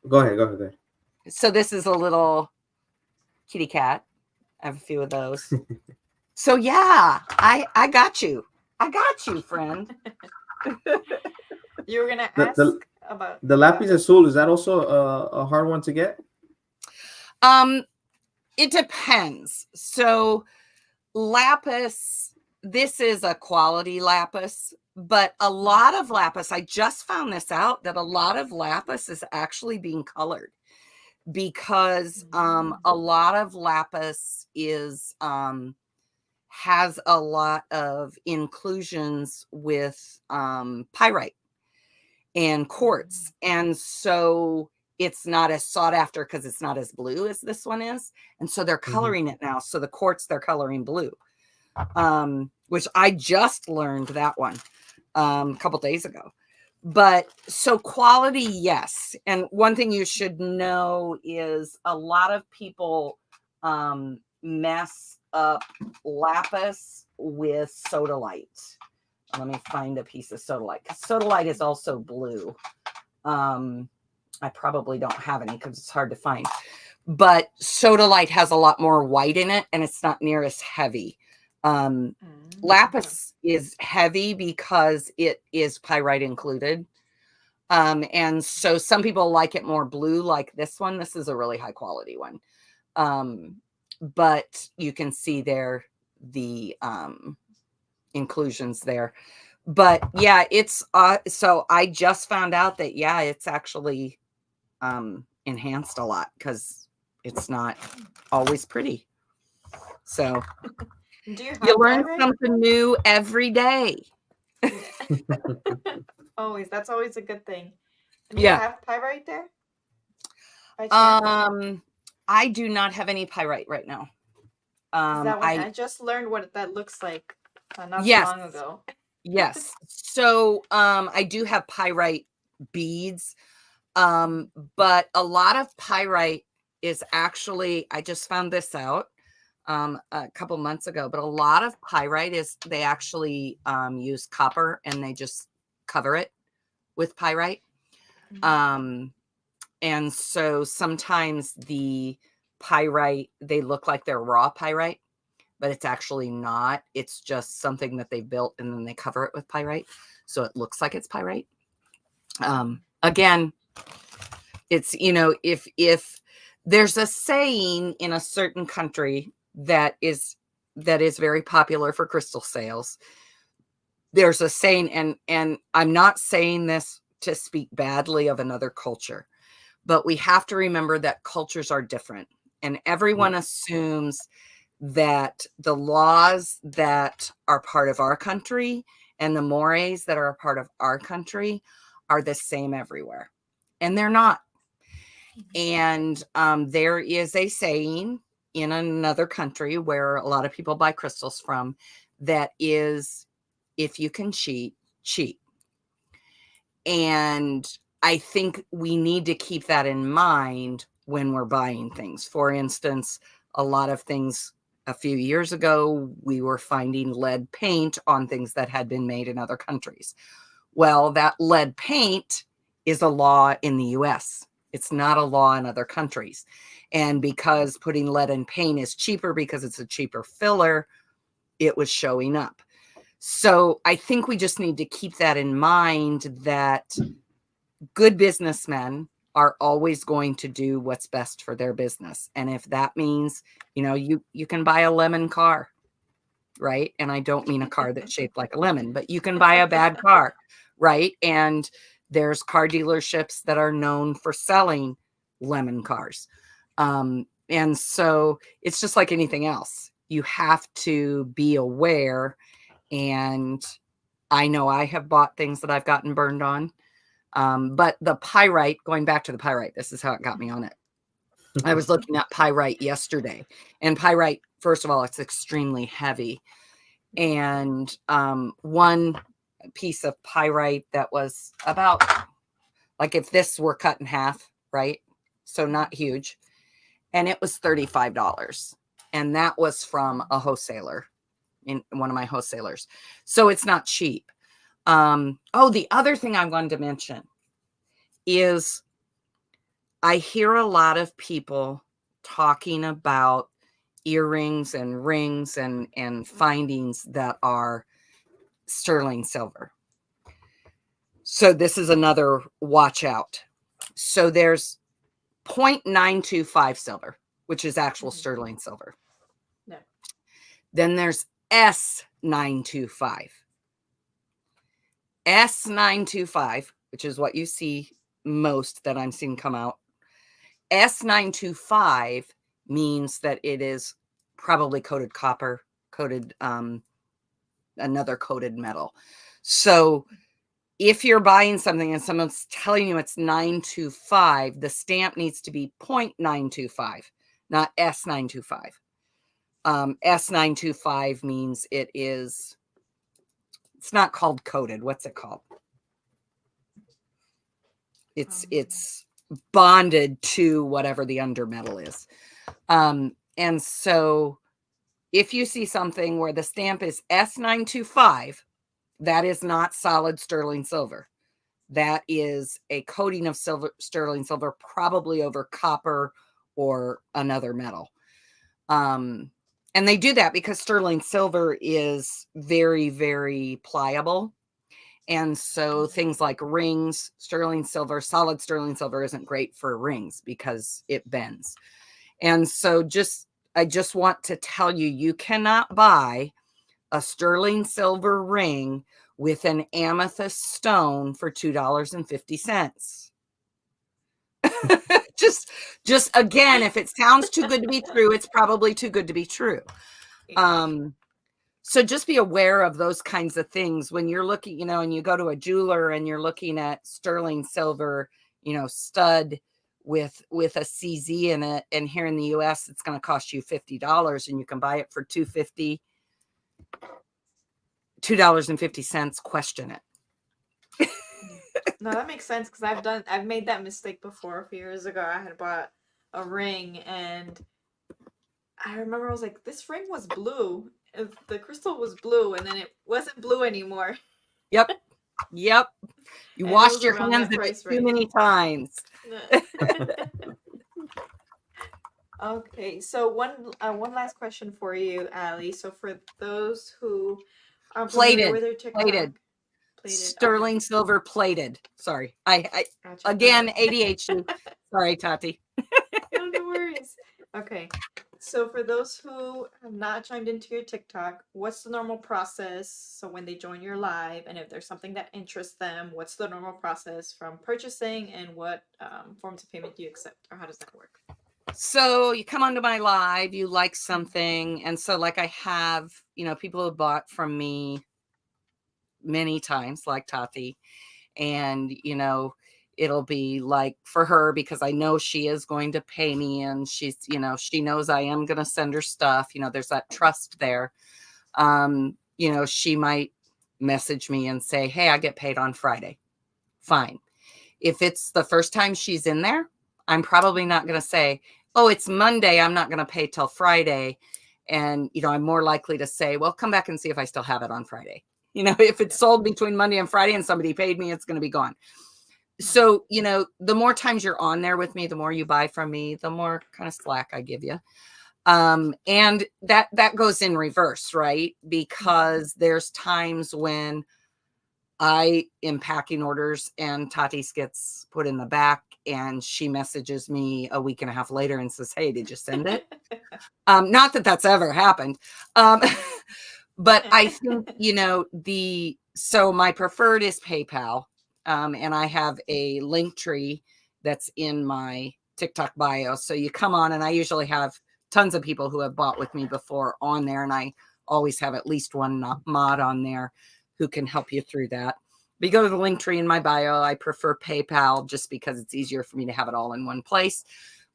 Speaker 2: Go ahead.
Speaker 3: So this is a little kitty cat. I have a few of those. So yeah, I got you. I got you, friend.
Speaker 1: You were gonna
Speaker 2: The
Speaker 1: ask
Speaker 2: the,
Speaker 1: about
Speaker 2: the lapis azul, is that also a hard one to get?
Speaker 3: It depends. So lapis, this is a quality lapis, but a lot of lapis, I just found this out, that a lot of lapis is actually being colored, because a lot of lapis is has a lot of inclusions with pyrite and quartz, and so it's not as sought after because it's not as blue as this one is, and so they're coloring it now. So the quartz they're coloring blue, which I just learned that one a couple days ago. But so quality, yes. And one thing you should know is a lot of people mess up lapis with sodalite. Let me find a piece of sodalite, because sodalite is also blue. I probably don't have any because it's hard to find. But sodalite has a lot more white in it, and it's not near as heavy. Lapis is heavy because it is pyrite included. And so some people like it more blue, like this one. This is a really high quality one. But you can see there the inclusions there. But yeah, it's so I just found out that yeah, it's actually enhanced a lot because it's not always pretty. So
Speaker 1: Do
Speaker 3: you learn
Speaker 1: pyrite?
Speaker 3: something new every day.
Speaker 1: Always. That's always a good thing. Do
Speaker 3: Yeah.
Speaker 1: you have pyrite there?
Speaker 3: I do not have any pyrite right now.
Speaker 1: That one, I just learned what that looks like not so
Speaker 3: yes,
Speaker 1: long ago.
Speaker 3: yes. So I do have pyrite beads, but a lot of pyrite is actually, I just found this out a couple months ago, but a lot of pyrite is, they actually use copper and they just cover it with pyrite. And so sometimes the pyrite, they look like they're raw pyrite, but it's actually not. It's just something that they built and then they cover it with pyrite. So it looks like it's pyrite. Again, it's, you know, if there's a saying in a certain country that is very popular for crystal sales, there's a saying, and I'm not saying this to speak badly of another culture, but we have to remember that cultures are different, and everyone assumes that the laws that are part of our country and the mores that are a part of our country are the same everywhere, and they're not. And there is a saying in another country where a lot of people buy crystals from that is, if you can cheat, cheat. And I think we need to keep that in mind when we're buying things. For instance, a lot of things a few years ago, we were finding lead paint on things that had been made in other countries. Well, that lead paint is a law in the US. It's not a law in other countries. And because putting lead in paint is cheaper because it's a cheaper filler, it was showing up. So I think we just need to keep that in mind, that good businessmen are always going to do what's best for their business. And if that means, you know, you can buy a lemon car, right? And I don't mean a car that's shaped like a lemon, but you can buy a bad car, right? And there's car dealerships that are known for selling lemon cars. And so it's just like anything else. You have to be aware. And I know I have bought things that I've gotten burned on. But the pyrite, going back to the pyrite, this is how it got me on it. I was looking at pyrite yesterday, and pyrite, first of all, it's extremely heavy. And one piece of pyrite that was about, like if this were cut in half, right? So not huge. And it was $35. And that was from a wholesaler, in one of my wholesalers. So it's not cheap. Oh, the other thing I wanted to mention is I hear a lot of people talking about earrings and rings and findings that are sterling silver. So this is another watch out. So there's 0.925 silver, which is actual sterling silver.
Speaker 1: No.
Speaker 3: Then there's S925. S925, which is what you see most that I'm seeing come out. S925 means that it is probably coated copper, coated another coated metal. So if you're buying something and someone's telling you it's 925, the stamp needs to be 0.925, not S925. S925 means it's not called coated. What's it called? It's bonded to whatever the undermetal is. And so if you see something where the stamp is S925, that is not solid sterling silver. That is a coating of sterling silver, probably over copper or another metal. And they do that because sterling silver is very, very pliable. And so things like rings, sterling silver, solid sterling silver isn't great for rings because it bends. And so I just want to tell you, you cannot buy a sterling silver ring with an amethyst stone for $2.50. just again, if it sounds too good to be true, it's probably too good to be true. So just be aware of those kinds of things when you're looking, and you go to a jeweler and you're looking at sterling silver, stud with a CZ in it. And here in the US, it's going to cost you $50 and you can buy it for $2.50. $2.50, question it.
Speaker 1: No, that makes sense because I've made that mistake before. A few years ago, I had bought a ring and I remember I was like, this ring was blue. The crystal was blue and then it wasn't blue anymore.
Speaker 3: Yep. You
Speaker 1: And
Speaker 3: washed your hands of it too many times.
Speaker 1: Okay, so one last question for you, Allie. So for those who aren't familiar with your TikTok,
Speaker 3: sterling silver plated. Sorry, I gotcha. Again, ADHD. Sorry, Tati.
Speaker 1: No worries. Okay, so for those who have not chimed into your TikTok, what's the normal process? So when they join your live, and if there's something that interests them, what's the normal process from purchasing, and what forms of payment do you accept, or how does that work?
Speaker 3: So you come onto my live, you like something, and so like I have, people who bought from me many times, like Tati, and it'll be like for her because I know she is going to pay me, and she's, she knows I am going to send her stuff. There's that trust there. She might message me and say, "Hey, I get paid on Friday." Fine. If it's the first time she's in there, I'm probably not going to say, "Oh, it's Monday, I'm not going to pay till Friday." And, I'm more likely to say, "Well, come back and see if I still have it on Friday." If it's sold between Monday and Friday and somebody paid me, it's going to be gone. So, the more times you're on there with me, the more you buy from me, the more kind of slack I give you. And that goes in reverse, right? Because there's times when I am packing orders and Tatis gets put in the back and she messages me a week and a half later and says, "Hey, did you send it?" Not that that's ever happened. But I think, so my preferred is PayPal. And I have a link tree that's in my TikTok bio. So you come on, and I usually have tons of people who have bought with me before on there. And I always have at least one mod on there who can help you through that. But you go to the link tree in my bio. I prefer PayPal just because it's easier for me to have it all in one place.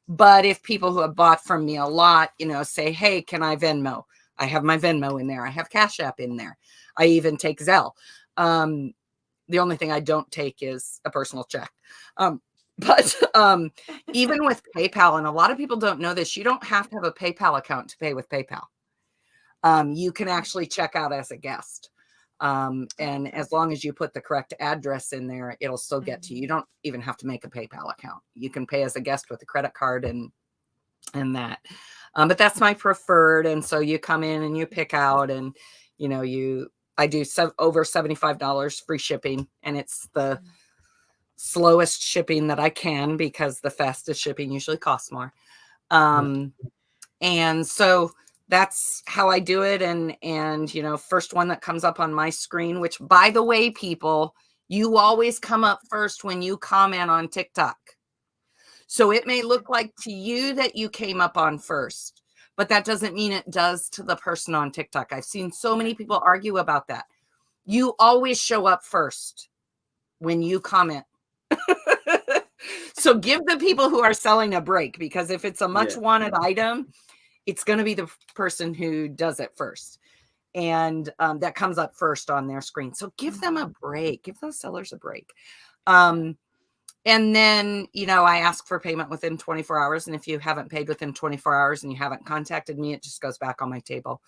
Speaker 3: But if people who have bought from me a lot, say, "Hey, can I Venmo?" I have my Venmo in there. I have Cash App in there. I even take Zelle. The only thing I don't take is a personal check. But even with PayPal, and a lot of people don't know this, you don't have to have a PayPal account to pay with PayPal. You can actually check out as a guest. And as long as you put the correct address in there, it'll still get to you. You don't even have to make a PayPal account. You can pay as a guest with a credit card and and that. But that's my preferred. And so you come in and you pick out, and I do over $75 free shipping, and it's the slowest shipping that I can, because the fastest shipping usually costs more. And so that's how I do it. And first one that comes up on my screen, which, by the way, people, you always come up first when you comment on TikTok. So it may look like to you that you came up on first, but that doesn't mean it does to the person on TikTok. I've seen so many people argue about that. You always show up first when you comment. So give the people who are selling a break, because if it's a much wanted item, it's going to be the person who does it first. And that comes up first on their screen. So give them a break. Give those sellers a break. And then, I ask for payment within 24 hours. And if you haven't paid within 24 hours and you haven't contacted me, it just goes back on my table.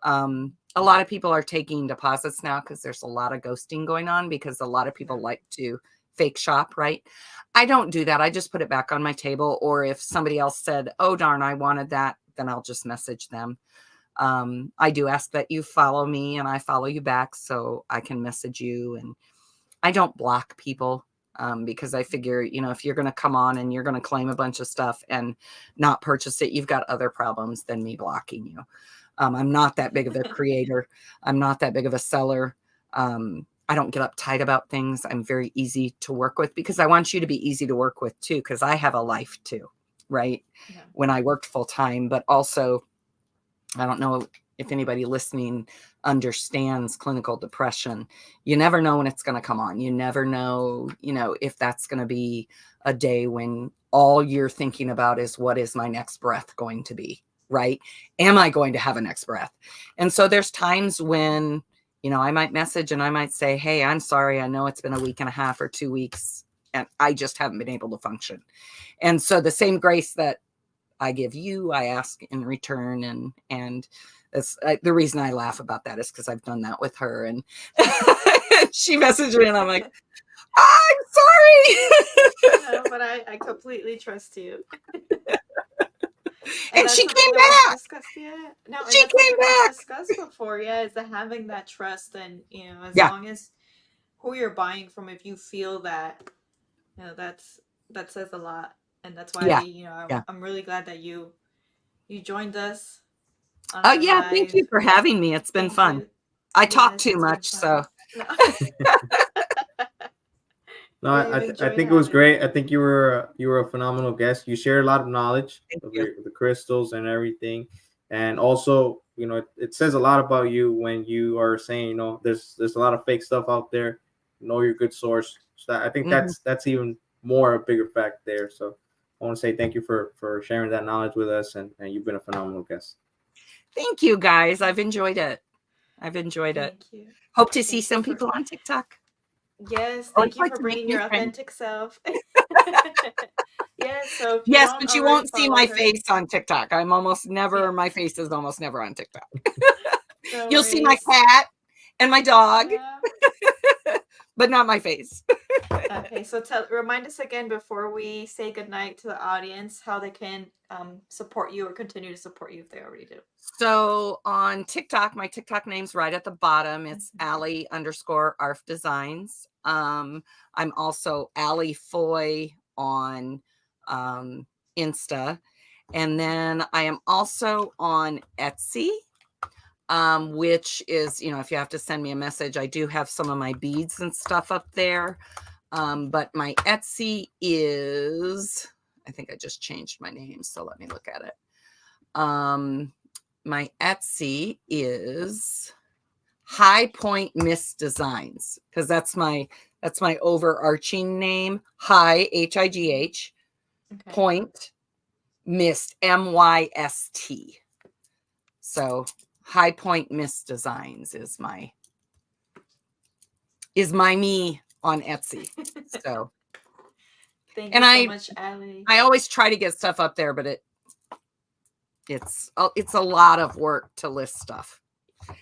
Speaker 3: A lot of people are taking deposits now because there's a lot of ghosting going on, because a lot of people like to fake shop, right? I don't do that. I just put it back on my table. Or if somebody else said, oh, darn, I wanted that, then I'll just message them. I do ask that you follow me and I follow you back so I can message you. And I don't block people. Because I figure, if you're going to come on and you're going to claim a bunch of stuff and not purchase it, you've got other problems than me blocking you. I'm not that big of a creator. I'm not that big of a seller. I don't get uptight about things. I'm very easy to work with, because I want you to be easy to work with too, because I have a life too, right? Yeah. When I worked full time, but also, I don't know if anybody listening understands clinical depression. You never know when it's going to come on. You never know, if that's going to be a day when all you're thinking about is, what is my next breath going to be, right? Am I going to have a next breath? And so there's times when, I might message and I might say, hey, I'm sorry. I know it's been a week and a half or 2 weeks and I just haven't been able to function. And so the same grace that I give you, I ask in return. And it's, the reason I laugh about that is because I've done that with her. And she messaged me and I'm like, I'm sorry.
Speaker 1: No, but I completely trust you.
Speaker 3: And she came back.
Speaker 1: No, she came back. Discussed before, is that having that trust, and as long as who you're buying from, if you feel that, that says a lot, and that's why I'm really glad that you joined us.
Speaker 3: Oh yeah, thank you for having me. It's been fun. I talk too much, so.
Speaker 2: No, I think it was great. I think you were a phenomenal guest. You shared a lot of knowledge of the crystals and everything, and also, it says a lot about you when you are saying, there's a lot of fake stuff out there. Know your good source. So I think that's even more a bigger fact there. So I want to say thank you for sharing that knowledge with us, and you've been a phenomenal guest.
Speaker 3: Thank you, guys. I've enjoyed it. Thank you. Hope to see some people on TikTok.
Speaker 1: Yes, thank you for bringing your authentic self. So
Speaker 3: yes, but you won't see my face on TikTok. I'm almost never. My face is almost never on TikTok. You'll see my cat and my dog, but not my face.
Speaker 1: Okay, so remind us again before we say goodnight to the audience how they can support you or continue to support you if they already do.
Speaker 3: So on TikTok, my TikTok name's right at the bottom. It's Allie_ARF Designs. I'm also Allie Foy on Insta. And then I am also on Etsy, which is, if you have to send me a message, I do have some of my beads and stuff up there. But my Etsy is, I think I just changed my name, so let me look at it. My Etsy is High Point Mist Designs, because that's my overarching name. High, HIGH, Point Mist, MYST. So High Point Mist Designs is my me on Etsy. So
Speaker 1: thank you so much, Allie.
Speaker 3: I always try to get stuff up there, but it's a lot of work to list stuff.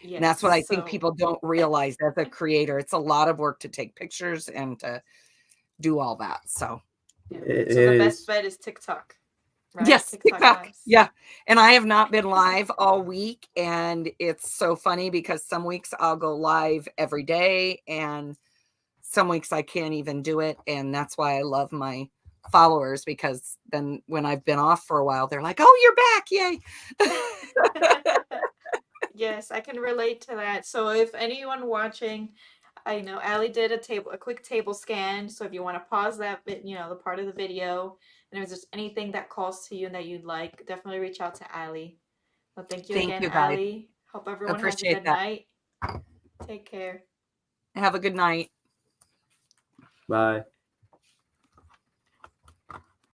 Speaker 3: Yes, and that's what I think people don't realize as a creator. It's a lot of work to take pictures and to do all that. So
Speaker 1: the best bet is TikTok. right?
Speaker 3: Yes, TikTok.
Speaker 1: Lives.
Speaker 3: Yeah. And I have not been live all week. And it's so funny because some weeks I'll go live every day and some weeks I can't even do it. And that's why I love my followers, because then when I've been off for a while, they're like, oh, you're back. Yay.
Speaker 1: Yes, I can relate to that. So if anyone watching, I know Allie did a quick table scan. So if you want to pause that bit, the part of the video, and if there's anything that calls to you and that you'd like, definitely reach out to Allie. Well, thank you
Speaker 3: Thank
Speaker 1: again,
Speaker 3: you, guys.
Speaker 1: Allie. Hope everyone has a
Speaker 3: Appreciate
Speaker 1: good
Speaker 3: that.
Speaker 1: night. Take care.
Speaker 3: Have a good night.
Speaker 2: Bye.